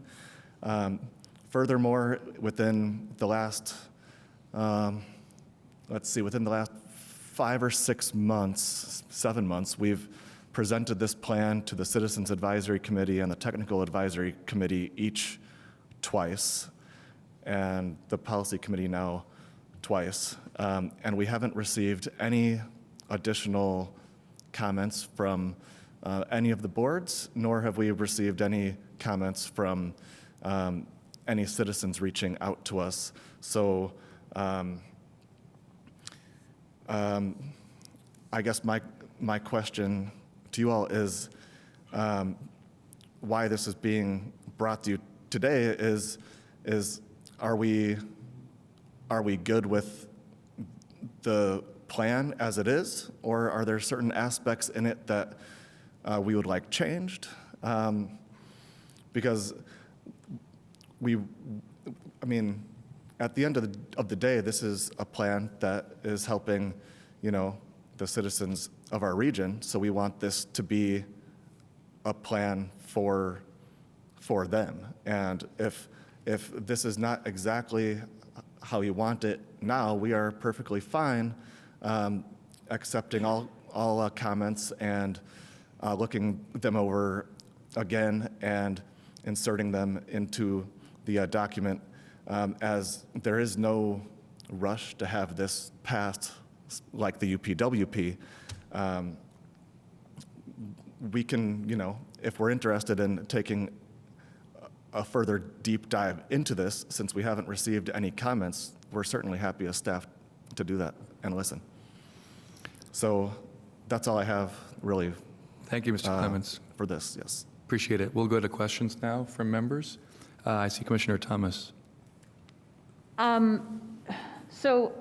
Furthermore, within the last, within the last 5 or 6 months, 7 months, we've presented this plan to the Citizens Advisory Committee and the Technical Advisory Committee each twice, and the Policy Committee now twice. And we haven't received any additional comments from any of the boards, nor have we received any comments from any citizens reaching out to us. So I guess my question to you all is why this is being brought to you today is are we good with the plan as it is, or are there certain aspects in it that we would like changed? Because at the end of the day, this is a plan that is helping, the citizens of our region. So we want this to be a plan for them. And if this is not exactly how you want it now, we are perfectly fine accepting all all comments and looking them over again and inserting them into the document, as there is no rush to have this passed like the UPWP. We can, if we're interested in taking a further deep dive into this, since we haven't received any comments, we're certainly happy as staff to do that and listen. So that's all I have, really. Thank you, Mr. Clements. For this, yes. Appreciate it. We'll go to questions now from members. I see Commissioner Thomas. So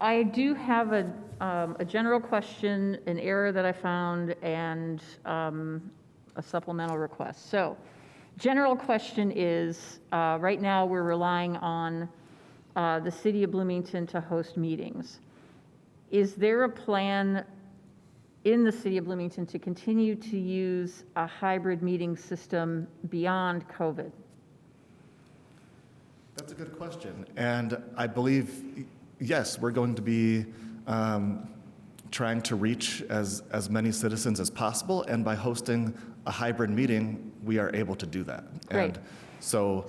I do have a general question, an error that I found, and a supplemental request. So general question is, right now we're relying on the City of Bloomington to host meetings. Is there a plan in the City of Bloomington to continue to use a hybrid meeting system beyond COVID? That's a good question. And I believe, yes, we're going to be trying to reach as many citizens as possible. And by hosting a hybrid meeting, we are able to do that. Great. And so,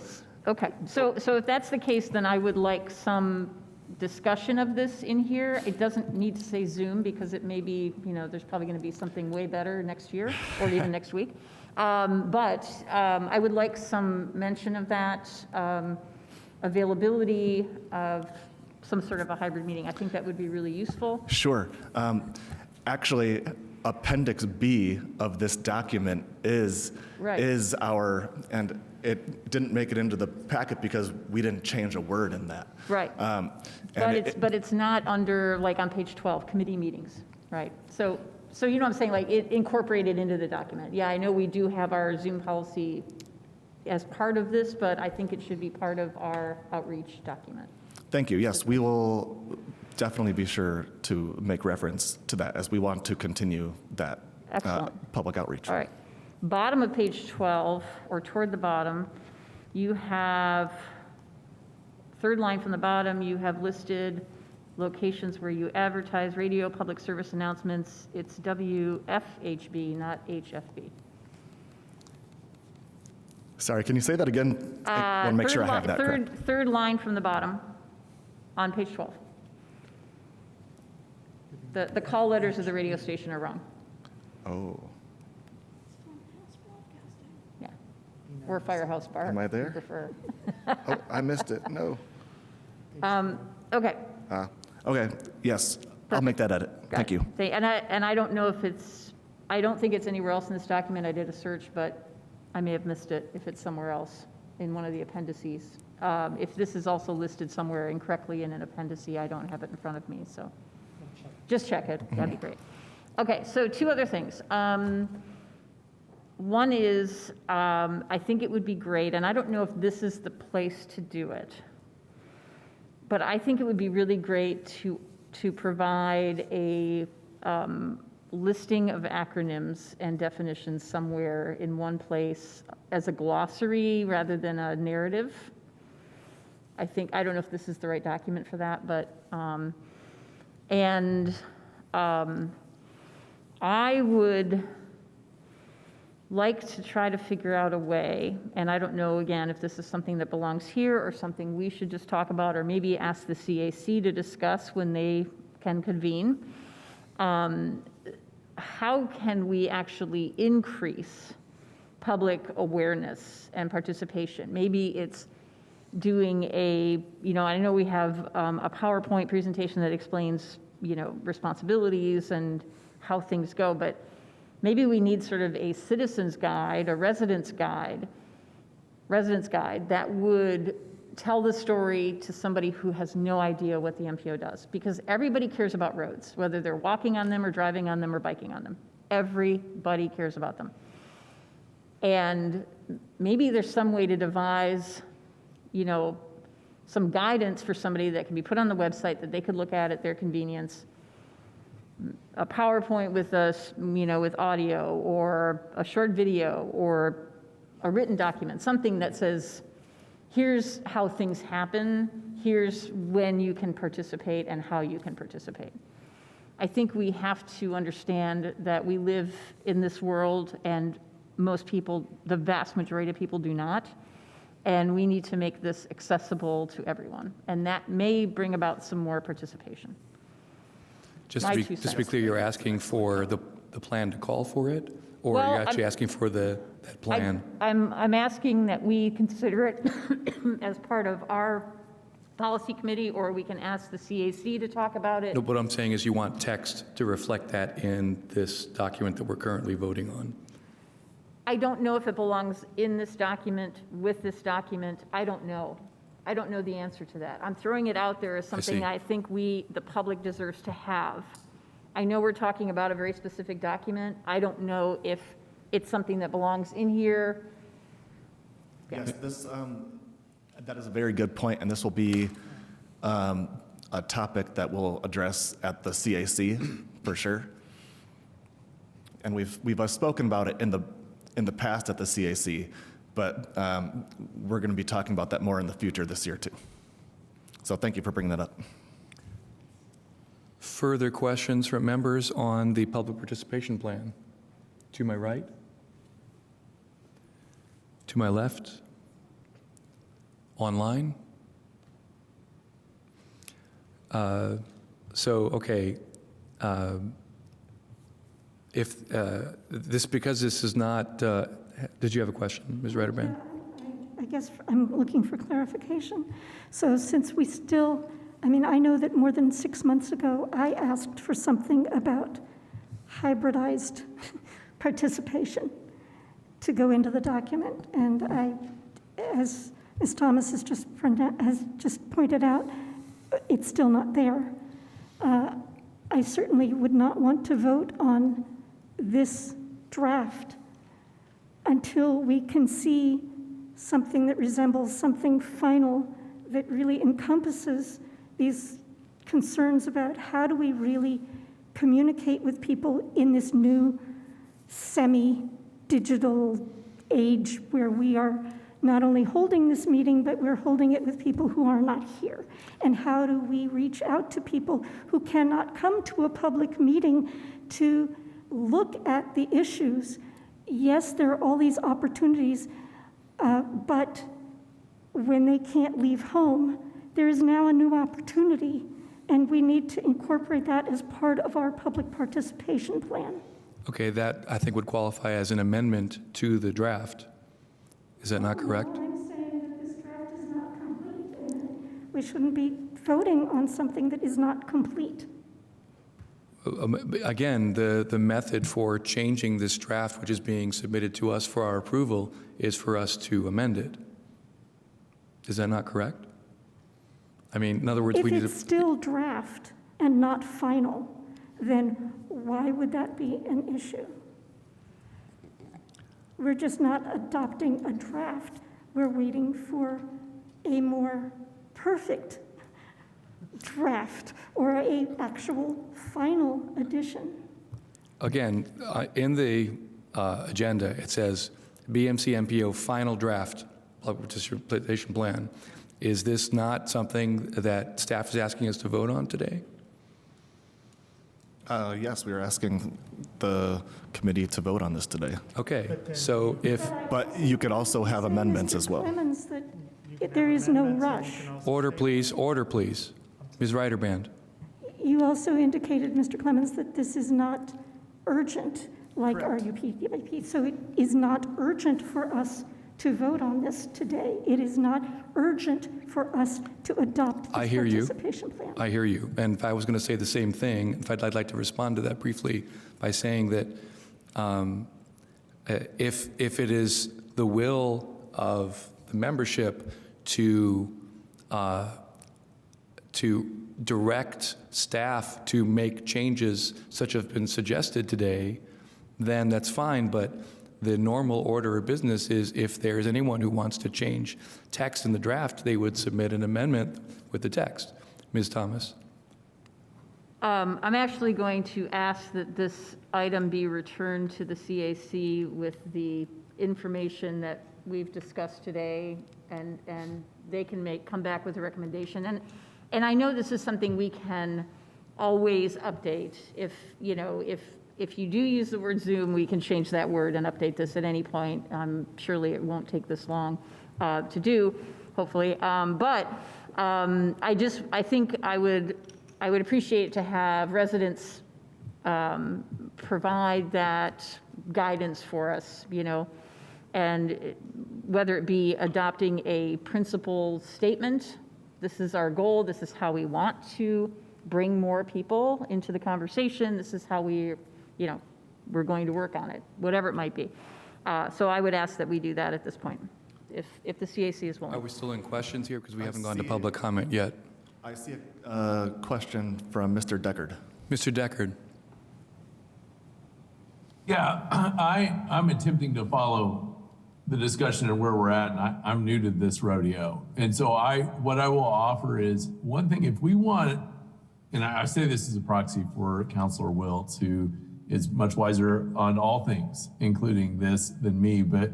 Okay, so if that's the case, then I would like some discussion of this in here. It doesn't need to say Zoom because it may be, there's probably going to be something way better next year or even next week. But I would like some mention of that, availability of some sort of a hybrid meeting. I think that would be really useful. sure. Actually, Appendix B of this document is our, and it didn't make it into the packet because we didn't change a word in that. Right. But it's not under, like on page 12, committee meetings, right? So you know what I'm saying, like it incorporated into the document. Yeah, I know we do have our Zoom policy as part of this, but I think it should be part of our outreach document. Thank you. Yes, we will definitely be sure to make reference to that as we want to continue that public outreach. All right. Bottom of page 12, or toward the bottom, you have, third line from the bottom, you have listed locations where you advertise radio public service announcements. It's WFHB, not HFB. Sorry, can you say that again? I want to make sure I have that correct. Third line from the bottom on page 12. The call letters of the radio station are wrong. Oh. Yeah. Or Firehouse Bar. Am I there? if you prefer. Oh, I missed it. No. Okay. Okay. Yes, I'll make that edit. Thank you. And I don't know if I don't think it's anywhere else in this document. I did a search, but I may have missed it if it's somewhere else in one of the appendices. If this is also listed somewhere incorrectly in an appendix, I don't have it in front of me, so just check it. That'd be great. Okay, so two other things. One is, I think it would be great, and I don't know if this is the place to do it, but I think it would be really great to provide a listing of acronyms and definitions somewhere in one place as a glossary rather than a narrative. I don't know if this is the right document for that, but, I would like to try to figure out a way, and I don't know, again, if this is something that belongs here or something we should just talk about, or maybe ask the CAC to discuss when they can convene. How can we actually increase public awareness and participation? Maybe it's doing I know we have a PowerPoint presentation that explains, responsibilities and how things go, but maybe we need sort of a citizen's guide, a resident's guide that would tell the story to somebody who has no idea what the MPO does, because everybody cares about roads, whether they're walking on them or driving on them or biking on them. Everybody cares about them. And maybe there's some way to devise, some guidance for somebody that can be put on the website that they could look at their convenience. A PowerPoint with with audio, or a short video, or a written document, something that says, here's how things happen, here's when you can participate and how you can participate. I think we have to understand that we live in this world and most people, the vast majority of people do not. And we need to make this accessible to everyone. And that may bring about some more participation. Just to be clear, you're asking for the plan to call for it? Or Well, you're actually asking for that plan? I'm asking that we consider it as part of our policy committee, or we can ask the CAC to talk about it. No, what I'm saying is you want text to reflect that in this document that we're currently voting on. I don't know if it belongs in this document, with this document. I don't know. I don't know the answer to that. I'm throwing it out there as something see. I think the public deserves to have. I know we're talking about a very specific document. I don't know if it's something that belongs in here. Yes, that is a very good point, and this will be a topic that we'll address at the CAC for sure. And we've spoken about it in the past at the CAC, but we're going to be talking about that more in the future this year too. So thank you for bringing that up. Further questions from members on the public participation plan? To my right? To my left? Online? Okay. If because this is not, did you have a question, Ms. Reiterbrand? I guess I'm looking for clarification. So since we still, I know that more than 6 months ago, I asked for something about hybridized participation to go into the document. And as Ms. Thomas has just pointed out, it's still not there. I certainly would not want to vote on this draft until we can see something that resembles something final that really encompasses these concerns about how do we really communicate with people in this new semi-digital age where we are not only holding this meeting, but we're holding it with people who are not here. And how do we reach out to people who cannot come to a public meeting to look at the issues? Yes, there are all these opportunities, but when they can't leave home, there is now a new opportunity, and we need to incorporate that as part of our public participation plan. Okay, that I think would qualify as an amendment to the draft. Is that not correct? No, I'm saying that this draft is not complete, and we shouldn't be voting on something that is not complete. Again, the method for changing this draft, which is being submitted to us for our approval, is for us to amend it. Is that not correct? In other words, If we need to... it's still draft and not final, then why would that be an issue? We're just not adopting a draft. We're waiting for a more perfect draft or a actual final edition. Again, in the agenda, it says BMC MPO final draft public participation plan. Is this not something that staff is asking us to vote on today? Yes, we are asking the committee to vote on this today. Okay, so if... But you could also have amendments as well. Clemens, that there is no rush. Order, please. Order, please. Ms. Reiterbrand. You also indicated, Mr. Clemens, that this is not urgent like RUPDIP. So it is not urgent for us to vote on this today. It is not urgent for us to adopt this participation plan. I hear you. And if I was going to say the same thing, I'd like to respond to that briefly by saying that if it is the will of the membership to direct staff to make changes such have been suggested today, then that's fine. But the normal order of business is if there's anyone who wants to change text in the draft, they would submit an amendment with the text. Ms. Thomas. I'm actually going to ask that this item be returned to the CAC with the information that we've discussed today, and they can come back with a recommendation. And I know this is something we can always update. If you do use the word Zoom, we can change that word and update this at any point. Surely it won't take this long to do, hopefully. I think I would appreciate to have residents provide that guidance for us, and whether it be adopting a principle statement, this is our goal, this is how we want to bring more people into the conversation, this is how we're going to work on it, whatever it might be. So I would ask that we do that at this point, if the CAC is willing. Are we still in questions here? Because we haven't gone to public comment yet. I see a question from Mr. Deckard. Mr. Deckard. Yeah, I'm attempting to follow the discussion of where we're at, and I'm new to this rodeo. And so what I will offer is one thing, if we want, and I say this as a proxy for Councilor Wiltz, who is much wiser on all things, including this, than me, but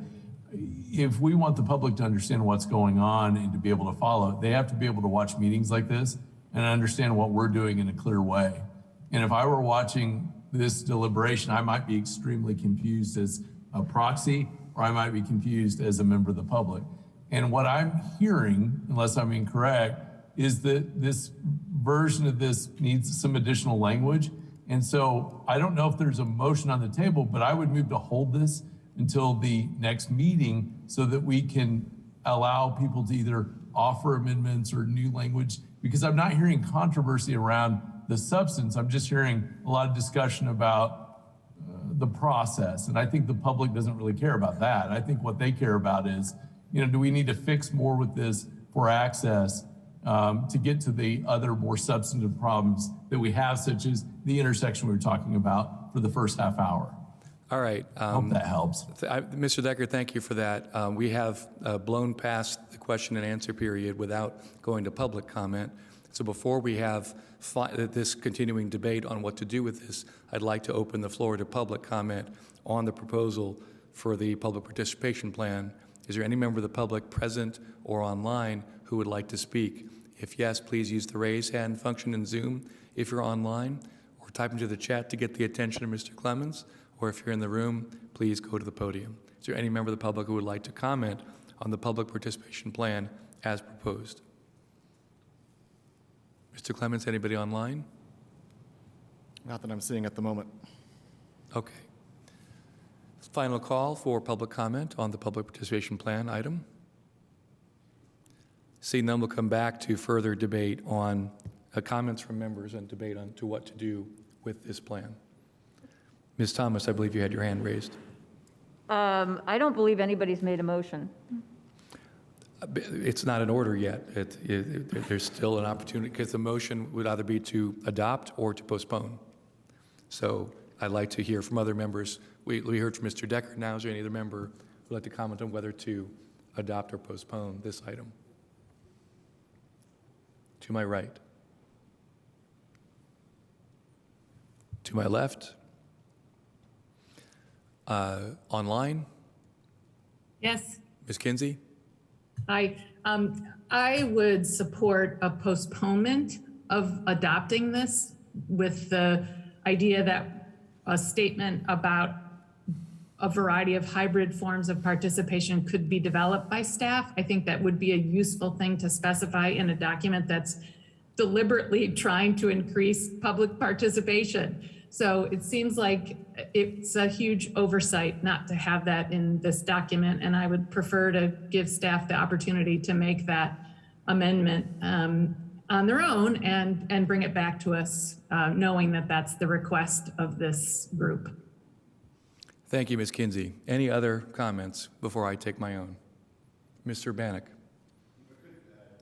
if we want the public to understand what's going on and to be able to follow, they have to be able to watch meetings like this and understand what we're doing in a clear way. And if I were watching this deliberation, I might be extremely confused as a proxy, or I might be confused as a member of the public. And what I'm hearing, unless I'm incorrect, is that this version of this needs some additional language. And so I don't know if there's a motion on the table, but I would move to hold this until the next meeting so that we can allow people to either offer amendments or new language, because I'm not hearing controversy around the substance. I'm just hearing a lot of discussion about the process. And I think the public doesn't really care about that. I think what they care about is, do we need to fix more with this for access to get to the other more substantive problems that we have, such as the intersection we were talking about for the first half hour. All right. I hope that helps. Mr. Decker, thank you for that. We have blown past the question and answer period without going to public comment. So before we have this continuing debate on what to do with this, I'd like to open the floor to public comment on the proposal for the public participation plan. Is there any member of the public present or online who would like to speak? If yes, please use the raise hand function in Zoom if you're online, or type into the chat to get the attention of Mr. Clemens, or if you're in the room, please go to the podium. Is there any member of the public who would like to comment on the public participation plan as proposed? Mr. Clemens, anybody online? Not that I'm seeing at the moment. Okay. Final call for public comment on the public participation plan item. Seeing none, we'll come back to further debate on comments from members and debate on to what to do with this plan. Ms. Thomas, I believe you had your hand raised. I don't believe anybody's made a motion. It's not in order yet. There's still an opportunity, because the motion would either be to adopt or to postpone. So I'd like to hear from other members. We heard from Mr. Decker. Now, is there any other member who'd like to comment on whether to adopt or postpone this item? To my right. To my left. Online. Yes. Ms. Kinsey? I would support a postponement of adopting this with the idea that a statement about a variety of hybrid forms of participation could be developed by staff. I think that would be a useful thing to specify in a document that's deliberately trying to increase public participation. So it seems like it's a huge oversight not to have that in this document, and I would prefer to give staff the opportunity to make that amendment on their own and bring it back to us, knowing that that's the request of this group. Thank you, Ms. Kinsey. Any other comments before I take my own? Mr. Bannock.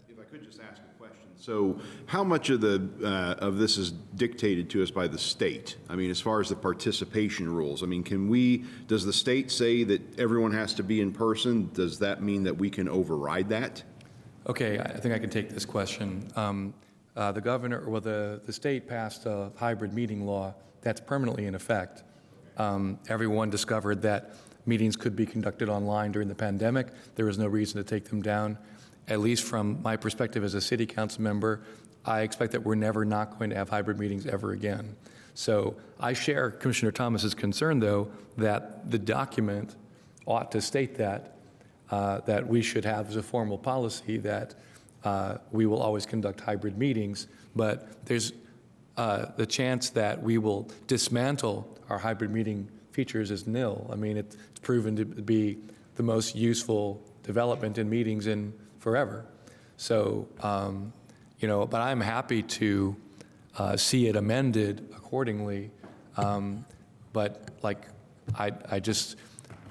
If I could just ask a question. So how much of this is dictated to us by the state? I mean, as far as the participation rules, I mean, does the state say that everyone has to be in person? Does that mean that we can override that? Okay, I think I can take this question. The governor, or the state passed a hybrid meeting law that's permanently in effect. Everyone discovered that meetings could be conducted online during the pandemic. There was no reason to take them down. At least from my perspective as a city council member, I expect that we're never not going to have hybrid meetings ever again. So I share Commissioner Thomas's concern, though, that the document ought to state that, that we should have as a formal policy that we will always conduct hybrid meetings, but there's the chance that we will dismantle our hybrid meeting features is nil. I mean, it's proven to be the most useful development in meetings in forever. So, but I'm happy to see it amended accordingly. But like,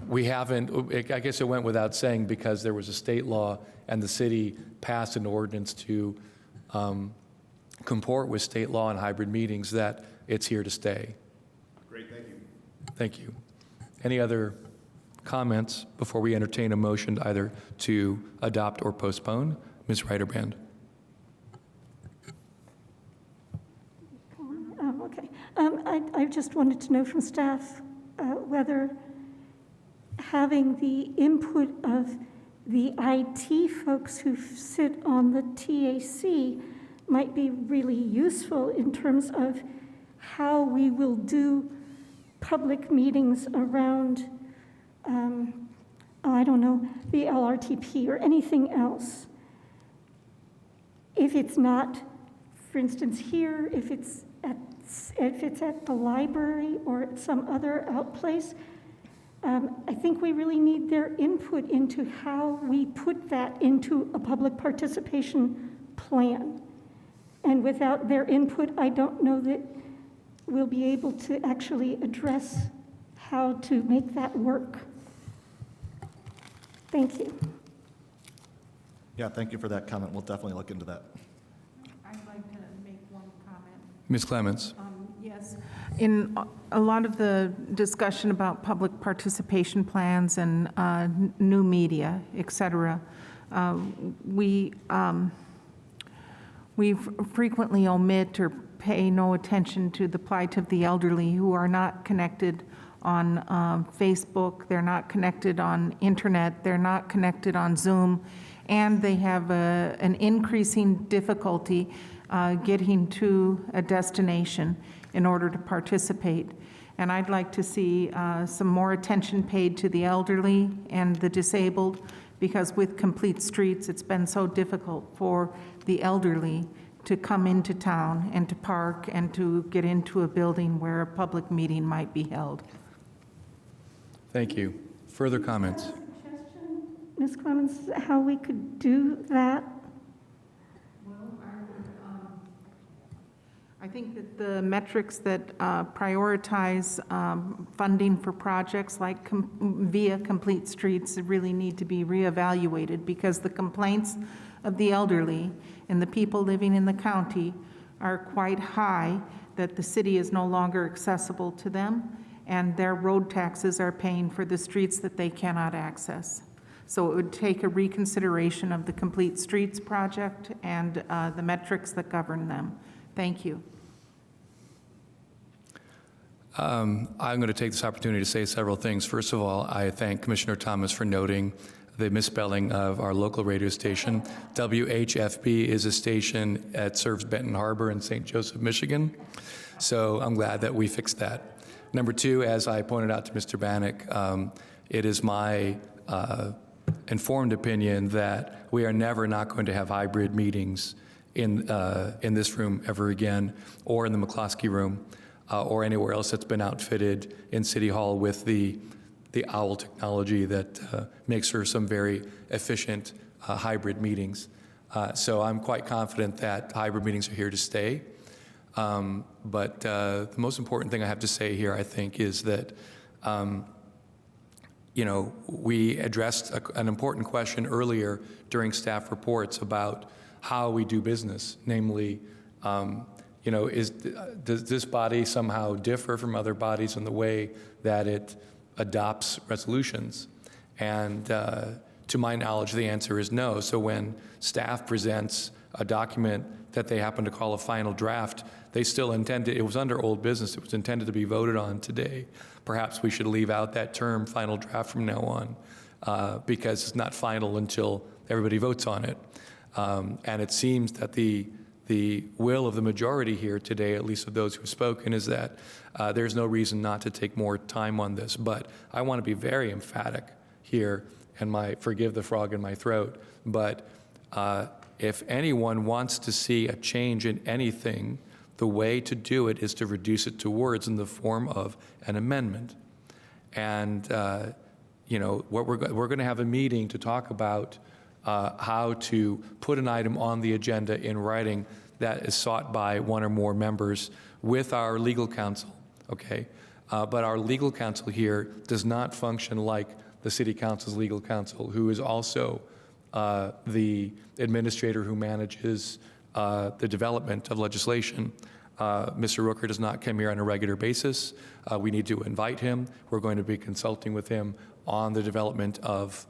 we haven't, I guess it went without saying because there was a state law and the city passed an ordinance to comport with state law and hybrid meetings that it's here to stay. Great, thank you. Thank you. Any other comments before we entertain a motion either to adopt or postpone? Ms. Reiterbrand. Okay. I just wanted to know from staff whether having the input of the IT folks who sit on the TAC might be really useful in terms of how we will do public meetings around, I don't know, the LRTP or anything else. If it's not, for instance, here, if it's at the library or at some other outplace, I think we really need their input into how we put that into a public participation plan. And without their input, I don't know that we'll be able to actually address how to make that work. Thank you. Yeah, thank you for that comment. We'll definitely look into that. I'd like to make one comment. Ms. Clements. Yes. In a lot of the discussion about public participation plans and new media, et cetera, we frequently omit or pay no attention to the plight of the elderly who are not connected on Facebook, they're not connected on internet, they're not connected on Zoom, and they have an increasing difficulty getting to a destination in order to participate. And I'd like to see some more attention paid to the elderly and the disabled, because with Complete Streets, it's been so difficult for the elderly to come into town and to park and to get into a building where a public meeting might be held. Thank you. Further comments? Suggestion, Ms. Clemens, how we could do that? I think that the metrics that prioritize funding for projects like via Complete Streets really need to be reevaluated, because the complaints of the elderly and the people living in the county are quite high, that the city is no longer accessible to them, and their road taxes are paying for the streets that they cannot access. So it would take a reconsideration of the Complete Streets project and the metrics that govern them. Thank you. I'm going to take this opportunity to say several things. First of all, I thank Commissioner Thomas for noting the misspelling of our local radio station. WHFB is a station that serves Benton Harbor in St. Joseph, Michigan. So I'm glad that we fixed that. Number two, as I pointed out to Mr. Bannock, it is my informed opinion that we are never not going to have hybrid meetings in this room ever again, or in the McCloskey room, or anywhere else that's been outfitted in City Hall with the OWL technology that makes for some very efficient hybrid meetings. So I'm quite confident that hybrid meetings are here to stay. But the most important thing I have to say here, I think, is that we addressed an important question earlier during staff reports about how we do business, namely, does this body somehow differ from other bodies in the way that it adopts resolutions? And to my knowledge, the answer is no. So when staff presents a document that they happen to call a final draft, they still intended, it was under old business, it was intended to be voted on today. Perhaps we should leave out that term, final draft, from now on, because it's not final until everybody votes on it. And it seems that the the will of the majority here today, at least of those who've spoken, is that there's no reason not to take more time on this. But I want to be very emphatic here, and forgive the frog in my throat, but if anyone wants to see a change in anything, the way to do it is to reduce it to words in the form of an amendment. And what we're going to have a meeting to talk about how to put an item on the agenda in writing that is sought by one or more members with our legal counsel, okay? But our legal counsel here does not function like the City Council's legal counsel, who is also the administrator who manages the development of legislation. Mr. Rooker does not come here on a regular basis. We need to invite him. We're going to be consulting with him on the development of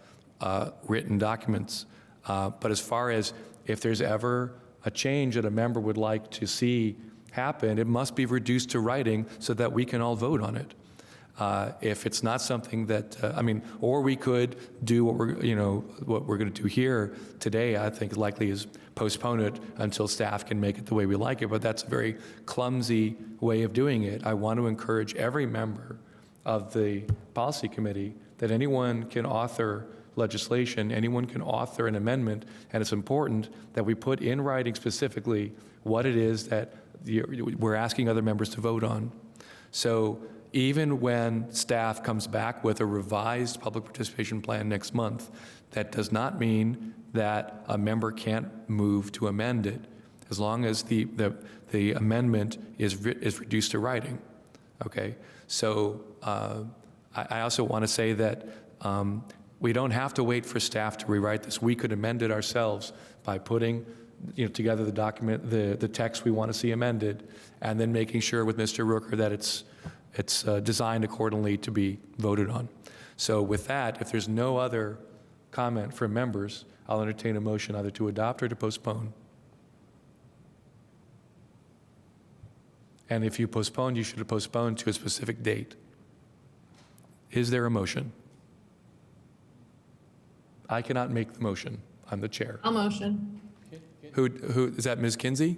written documents. But as far as if there's ever a change that a member would like to see happen, it must be reduced to writing so that we can all vote on it. If it's not something that, or we could do what we're going to do here today, I think likely is postpone it until staff can make it the way we like it, but that's a very clumsy way of doing it. I want to encourage every member of the policy committee that anyone can author legislation, anyone can author an amendment, and it's important that we put in writing specifically what it is that we're asking other members to vote on. So even when staff comes back with a revised public participation plan next month, that does not mean that a member can't move to amend it, as long as the amendment is reduced to writing. Okay, so I also want to say that we don't have to wait for staff to rewrite this. We could amend it ourselves by putting together the document, the text we want to see amended, and then making sure with Mr. Rooker that it's designed accordingly to be voted on. So with that, if there's no other comment from members, I'll entertain a motion either to adopt or to postpone. And if you postpone, you should have postponed to a specific date. Is there a motion? I cannot make the motion. I'm the chair. I'll motion. Who is that, Ms. Kinsey?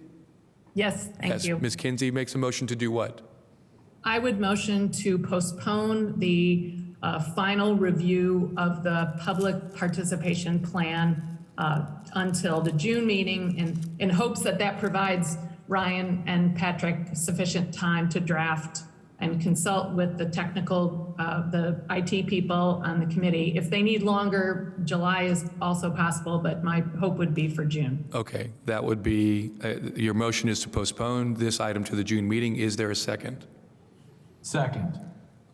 Yes, thank you. Ms. Kinsey makes a motion to do what? I would motion to postpone the final review of the public participation plan until the June meeting in hopes that provides Ryan and Patrick sufficient time to draft and consult with the technical, the IT people on the committee. If they need longer, July is also possible, but my hope would be for June. Okay, that would be, your motion is to postpone this item to the June meeting. Is there a second? Second.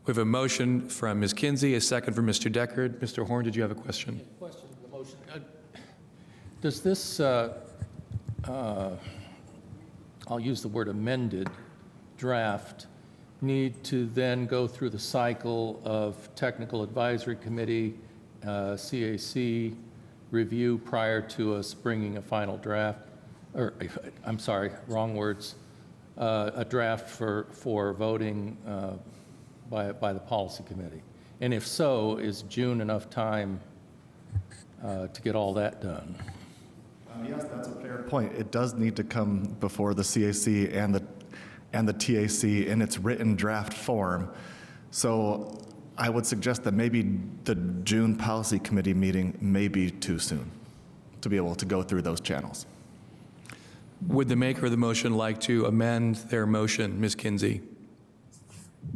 We have a motion from Ms. Kinsey, a second from Mr. Deckard. Mr. Horn, did you have a question? Question of the motion. Does this, I'll use the word amended, draft, need to then go through the cycle of technical advisory committee, CAC review prior to us bringing a final draft, or I'm sorry, wrong words, a draft for voting by the policy committee? And if so, is June enough time to get all that done? Yes, that's a fair point. It does need to come before the CAC and the TAC in its written draft form. So I would suggest that maybe the June policy committee meeting may be too soon to be able to go through those channels. Would the maker of the motion like to amend their motion, Ms. Kinsey?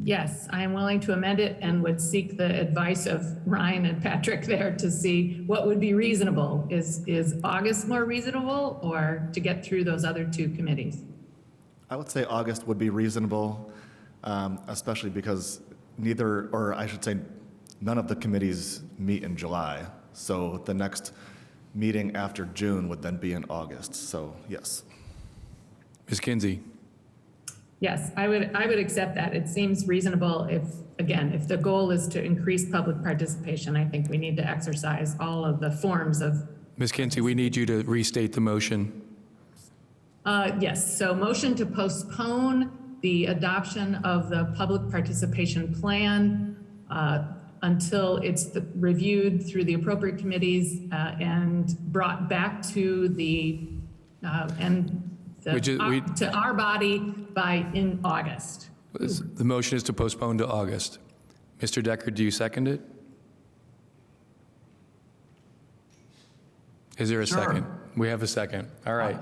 Yes, I am willing to amend it and would seek the advice of Ryan and Patrick there to see what would be reasonable. Is August more reasonable, or to get through those other two committees? I would say August would be reasonable, especially because none of the committees meet in July. So the next meeting after June would then be in August. So yes. Ms. Kinsey? Yes, I would accept that. It seems reasonable if the goal is to increase public participation. I think we need to exercise all of the forms of. Ms. Kinsey, we need you to restate the motion. Yes, so motion to postpone the adoption of the public participation plan until it's reviewed through the appropriate committees and brought back to the to our body in August. The motion is to postpone to August. Mr. Decker, do you second it? Is there a second? We have a second. All right.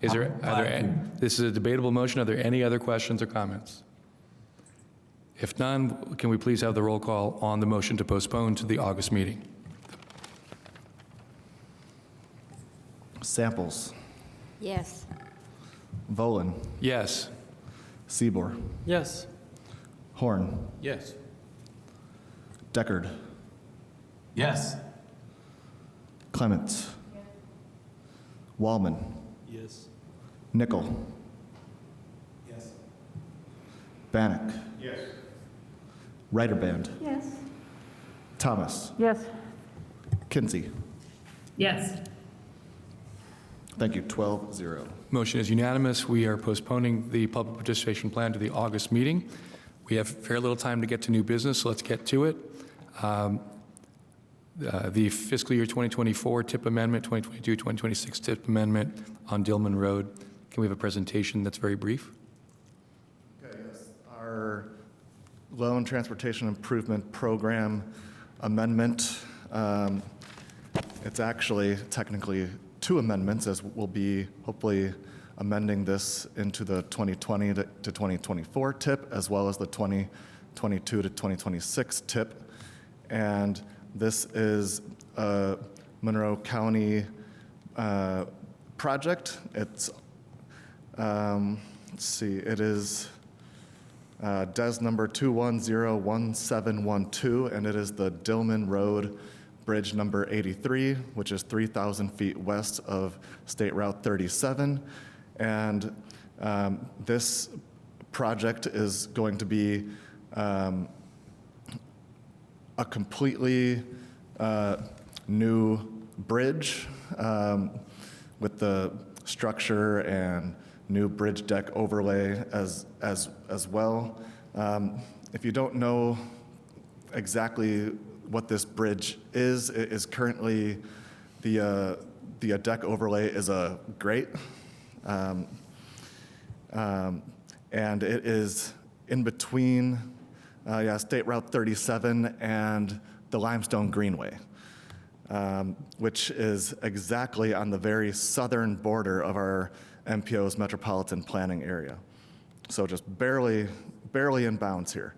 This is a debatable motion. Are there any other questions or comments? If none, can we please have the roll call on the motion to postpone to the August meeting? Samples. Yes. Volan. Yes. Seabour. Yes. Horn. Yes. Deckard. Yes. Clements. Wallman. Yes. Nickel. Yes. Bannock. Yes. Reiterband. Yes. Thomas. Yes. Kinsey. Yes. Thank you. 12-0. Motion is unanimous. We are postponing the public participation plan to the August meeting. We have very little time to get to new business, so let's get to it. The fiscal year 2024 TIP amendment, 2022-2026 TIP amendment on Dillman Road. Can we have a presentation that's very brief? Okay, yes. Our loan transportation improvement program amendment, it's actually technically two amendments, as we'll be hopefully amending this into the 2020 to 2024 TIP, as well as the 2022 to 2026 TIP. And this is a Monroe County project. It's, let's see, it is DES number 2101712, and it is the Dillman Road Bridge number 83, which is 3,000 feet west of State Route 37. And this project is going to be a completely new bridge with the structure and new bridge deck overlay as well. If you don't know exactly what this bridge is, it is currently the deck overlay is a grate, and it is in between State Route 37 and the Limestone Greenway, which is exactly on the very southern border of our MPO's metropolitan planning area. So just barely in bounds here.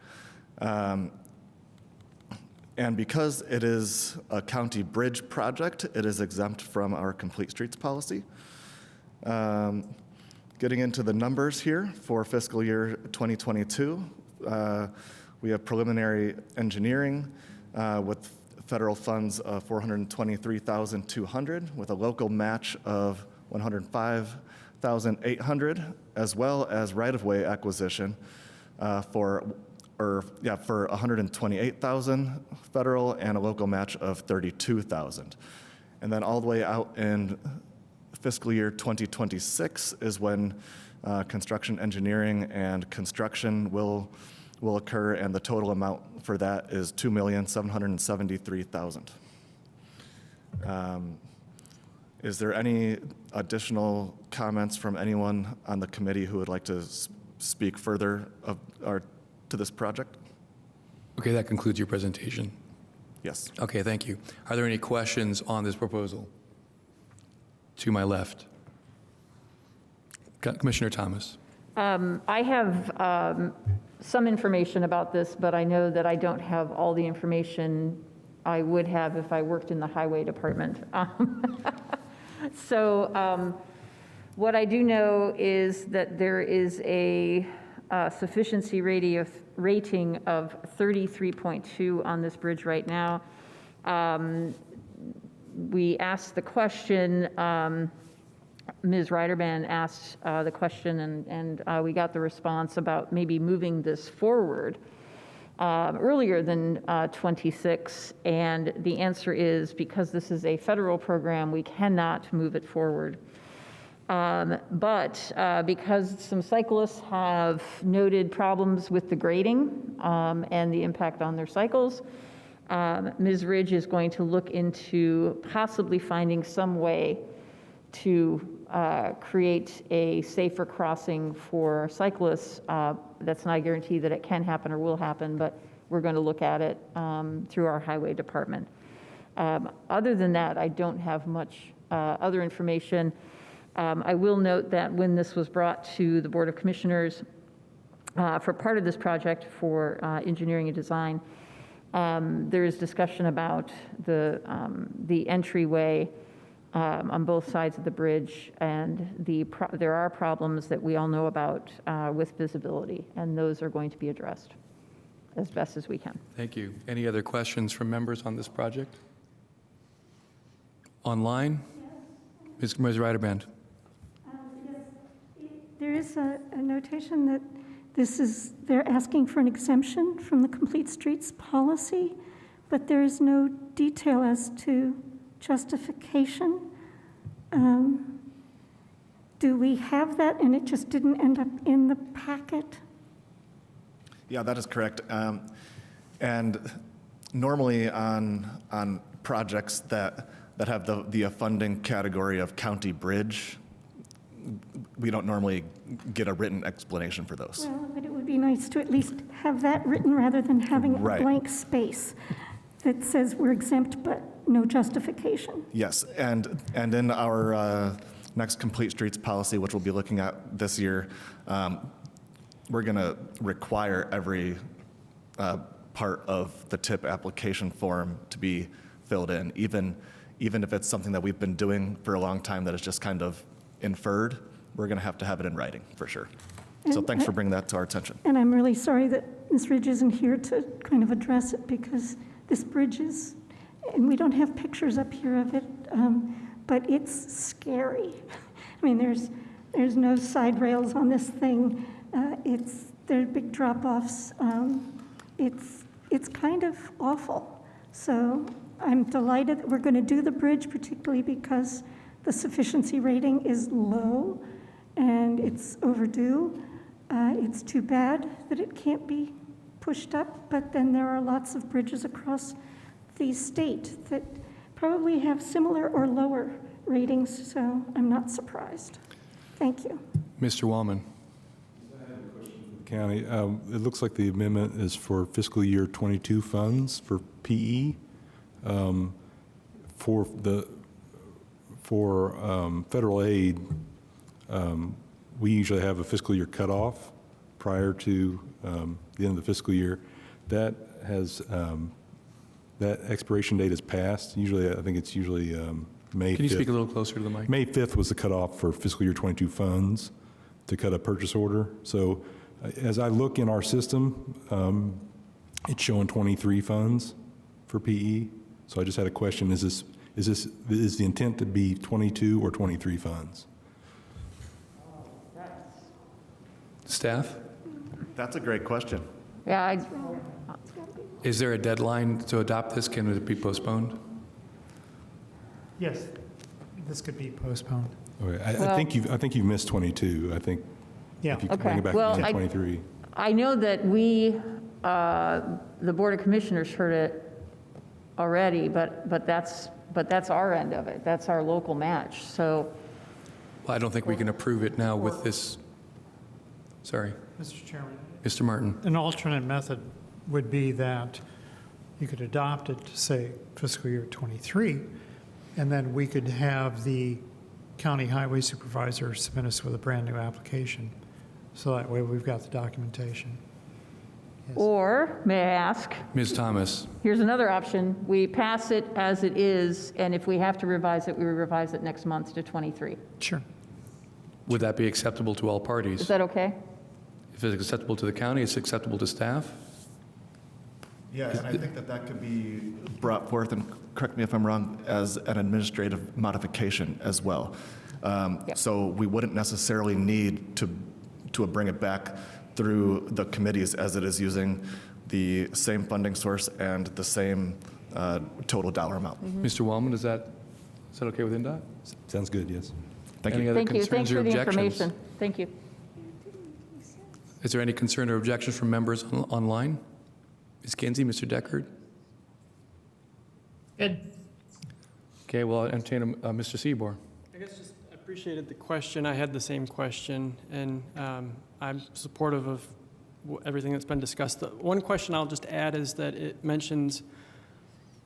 And because it is a county bridge project, it is exempt from our complete streets policy. Getting into the numbers here for fiscal year 2022, we have preliminary engineering with federal funds of $423,200, with a local match of $105,800, as well as right-of-way acquisition for $128,000 federal and a local match of $32,000. And then all the way out in fiscal year 2026 is when construction engineering and construction will occur, and the total amount for that is $2,773,000. Is there any additional comments from anyone on the committee who would like to speak further to this project? Okay, that concludes your presentation. Yes. Okay, thank you. Are there any questions on this proposal? To my left. Commissioner Thomas. I have some information about this, but I know that I don't have all the information I would have if I worked in the highway department. So what I do know is that there is a sufficiency rating of 33.2 on this bridge right now. We asked the question, Ms. Reiterband asked the question, and we got the response about maybe moving this forward earlier than 26, and the answer is because this is a federal program, we cannot move it forward. But because some cyclists have noted problems with the grading and the impact on their cycles, Ms. Ridge is going to look into possibly finding some way to create a safer crossing for cyclists. That's not a guarantee that it can happen or will happen, but we're going to look at it through our highway department. Other than that, I don't have much other information. I will note that when this was brought to the Board of Commissioners for part of this project for engineering and design, there is discussion about the entryway on both sides of the bridge, and there are problems that we all know about with visibility, and those are going to be addressed as best as we can. Thank you. Any other questions from members on this project? Online? Ms. Reiterbrand. There is a notation that they're asking for an exemption from the Complete Streets policy, but there is no detail as to justification. Do we have that and it just didn't end up in the packet? Yeah, that is correct. And normally on projects that have the funding category of county bridge, we don't normally get a written explanation for those. Well, but it would be nice to at least have that written rather than having a blank space that says we're exempt but no justification. Yes, and in our next Complete Streets policy, which we'll be looking at this year, we're going to require every part of the TIP application form to be filled in, even if it's something that we've been doing for a long time that is just kind of inferred. We're going to have it in writing for sure. So thanks for bringing that to our attention. And I'm really sorry that Ms. Ridge isn't here to kind of address it, because this bridge is, and we don't have pictures up here of it, but it's scary. I mean, there's no side rails on this thing. There are big drop-offs. It's kind of awful. So I'm delighted that we're going to do the bridge, particularly because the sufficiency rating is low and it's overdue. It's too bad that it can't be pushed up, but then there are lots of bridges across the state that probably have similar or lower ratings, so I'm not surprised. Thank you. Mr. Wallman. County, it looks like the amendment is for fiscal year 22 funds for PE. For federal aid, we usually have a fiscal year cutoff prior to the end of the fiscal year. That has that expiration date has passed. Usually, I think it's usually May 5th. Can you speak a little closer to the mic? May 5th was the cutoff for fiscal year 22 funds to cut a purchase order. So as I look in our system, it's showing 23 funds for PE. So I just had a question: is the intent to be 22 or 23 funds? Staff? That's a great question. Yeah, Is there a deadline to adopt this? Can it be postponed? Yes, this could be postponed. Okay. I think you've missed 22. I think Yeah. if you can bring it back to 23. I know that we, the Board of Commissioners heard it already, but that's our end of it. That's our local match. So Well, I don't think we can approve it now with this. Sorry, Mr. Chairman, Mr. Martin. an alternate method would be that you could adopt it to say fiscal year 23, and then we could have the county highway supervisor submit us with a brand-new application. So that way we've got the documentation. Yes. Or, may I ask, Ms. Thomas. here's another option. We pass it as it is, and if we have to revise it, we revise it next month to 23. Sure. Would that be acceptable to all parties? Is that okay? If it's acceptable to the county, it's acceptable to staff? Yeah, and I think that could be brought forth, and correct me if I'm wrong, as an administrative modification as well. So we wouldn't necessarily need to bring it back through the committees, as it is using the same funding source and the same total dollar amount. Mr. Wallman, is that okay with NDOT? Sounds good, yes. Thank Any you. other Thank you. concerns Thanks or for the objections? information. Thank you. Is there any concern or objections from members online? Ms. Kinsey, Mr. Deckard? Good. Okay, well, I'll entertain Mr. Seaborn. I guess just appreciated the question. I had the same question, and I'm supportive of everything that's been discussed. The one question I'll just add is that it mentions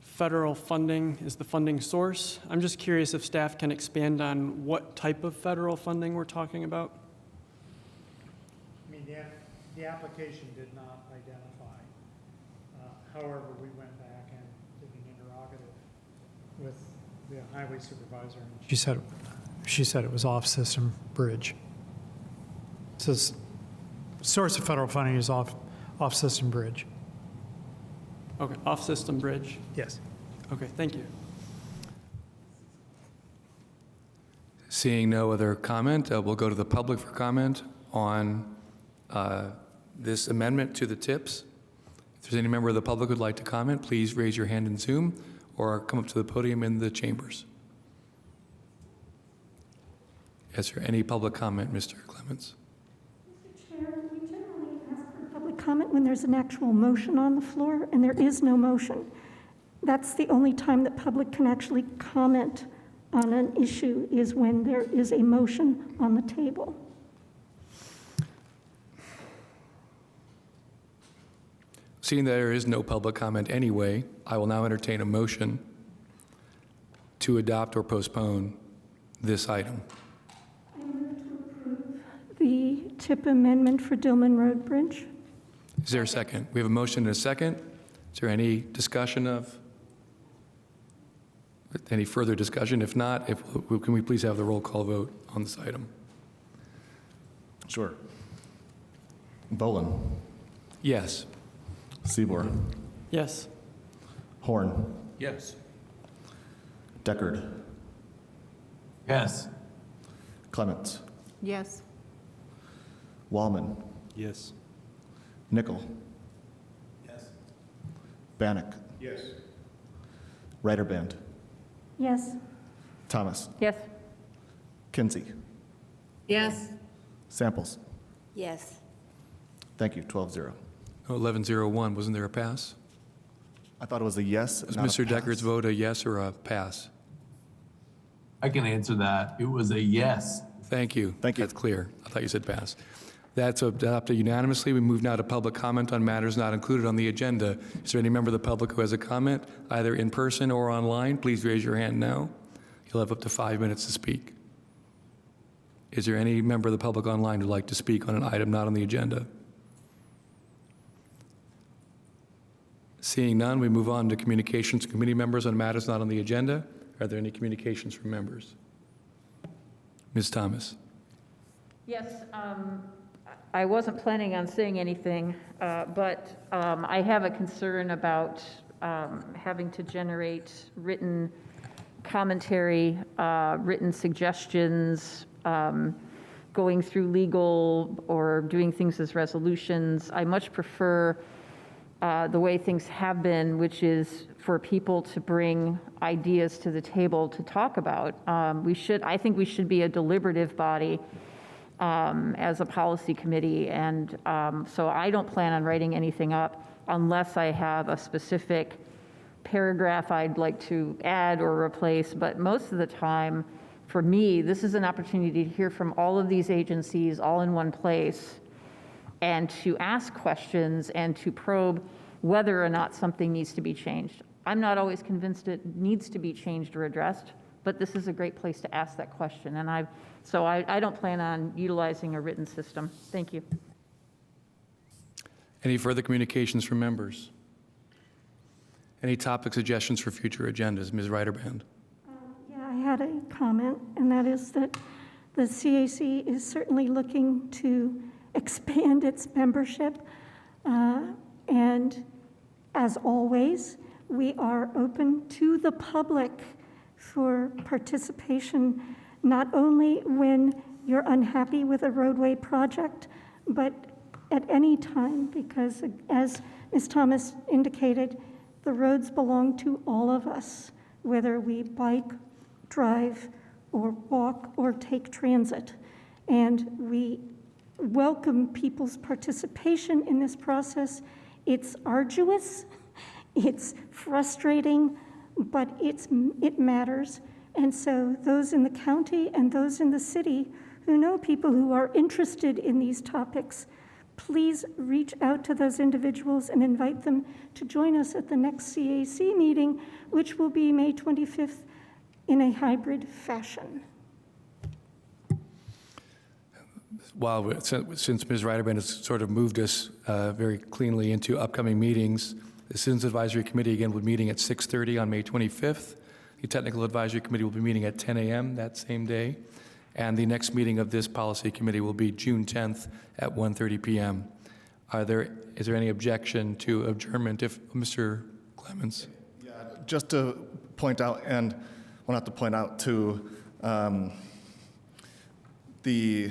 federal funding is the funding source. I'm just curious if staff can expand on what type of federal funding we're talking about. I mean, the application did not identify. However, we went back and did an interrogative with the highway supervisor, and she said it was off-system bridge. It says source of federal funding is off-system bridge. Okay, off-system bridge. Yes. Okay, thank you. Seeing no other comment, we'll go to the public for comment on this amendment to the tips. If there's any member of the public who'd like to comment, please raise your hand in Zoom or come up to the podium in the chambers. Is there any public comment, Mr. Clements? Mr. Chair, we generally ask for public comment when there's an actual motion on the floor, and there is no motion. That's the only time that public can actually comment on an issue, is when there is a motion on the table. Seeing that there is no public comment anyway, I will now entertain a motion to adopt or postpone this item. I move to approve the tip amendment for Dillman Road Bridge. Is there a second? We have a motion and a second. Is there any discussion of, any further discussion? If not, can we please have the roll call vote on this item? Sure. Bolin. Yes. Seaborn. Yes. Horn. Yes. Deckard. Yes. Clements. Yes. Wallman. Yes. Nickel. Yes. Bannock. Yes. Reiterband. Yes. Thomas. Yes. Kinsey. Yes. Samples. Yes. Thank you, 12-0. 1101, wasn't there a pass? I thought it was a yes, Was not a Mr. pass. Deckard's vote a yes or a pass? I can answer that. It was a yes. Thank you. Thank you. That's clear. I thought you said pass. That's adopted unanimously. We move now to public comment on matters not included on the agenda. Is there any member of the public who has a comment, either in person or online? Please raise your hand now. You'll have up to 5 minutes to speak. Is there any member of the public online who'd like to speak on an item not on the agenda? Seeing none, we move on to communications committee members on matters not on the agenda. Are there any communications from members? Ms. Thomas. Yes, I wasn't planning on saying anything, but I have a concern about having to generate written commentary, written suggestions, going through legal or doing things as resolutions. I much prefer the way things have been, which is for people to bring ideas to the table to talk about. I think we should be a deliberative body as a policy committee, and so I don't plan on writing anything up unless I have a specific paragraph I'd like to add or replace. But most of the time, for me, this is an opportunity to hear from all of these agencies all in one place and to ask questions and to probe whether or not something needs to be changed. I'm not always convinced it needs to be changed or addressed, but this is a great place to ask that question. And I don't plan on utilizing a written system. Thank you. Any further communications from members? Any topic suggestions for future agendas? Ms. Reiterband. Yeah, I had a comment, and that is that the CAC is certainly looking to expand its membership. And as always, we are open to the public for participation, not only when you're unhappy with a roadway project, but at any time, because as Ms. Thomas indicated, the roads belong to all of us, whether we bike, drive, or walk, or take transit. And we welcome people's participation in this process. It's arduous, it's frustrating, but it matters. And so those in the county and those in the city who know people who are interested in these topics, please reach out to those individuals and invite them to join us at the next CAC meeting, which will be May 25th in a hybrid fashion. Since Ms. Reiterman has sort of moved us very cleanly into upcoming meetings, the Citizens Advisory Committee again will be meeting at 6:30 on May 25th. The Technical Advisory Committee will be meeting at 10 a.m. that same day. And the next meeting of this policy committee will be June 10th at 1:30 p.m. Is there any objection to adjournment? If Mr. Clemens? Yeah, just to point out, and well, not to point out, to the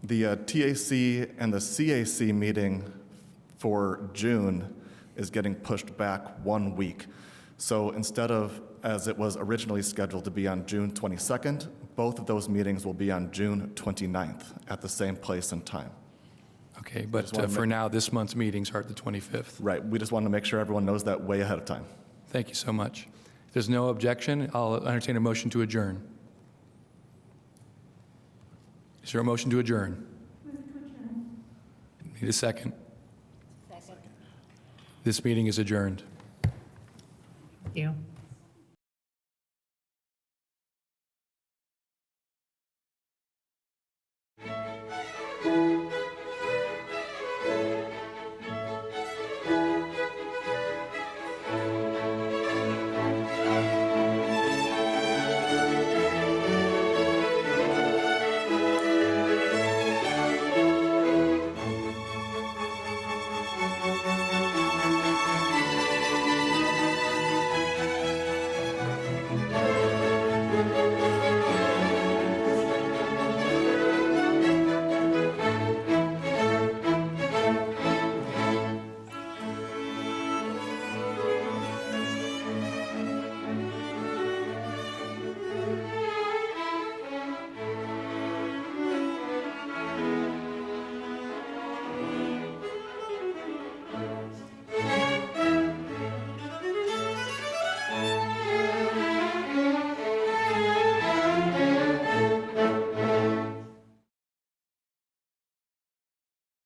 TAC and the CAC meeting for June is getting pushed back 1 week. So instead of, as it was originally scheduled to be on June 22nd, both of those meetings will be on June 29th at the same place and time. Okay, but for now, this month's meetings are at the 25th. Right, we just want to make sure everyone knows that way ahead of time. Thank you so much. If there's no objection, I'll entertain a motion to adjourn. Is there a motion to adjourn? Need a second? Second. This meeting is adjourned. Thank you.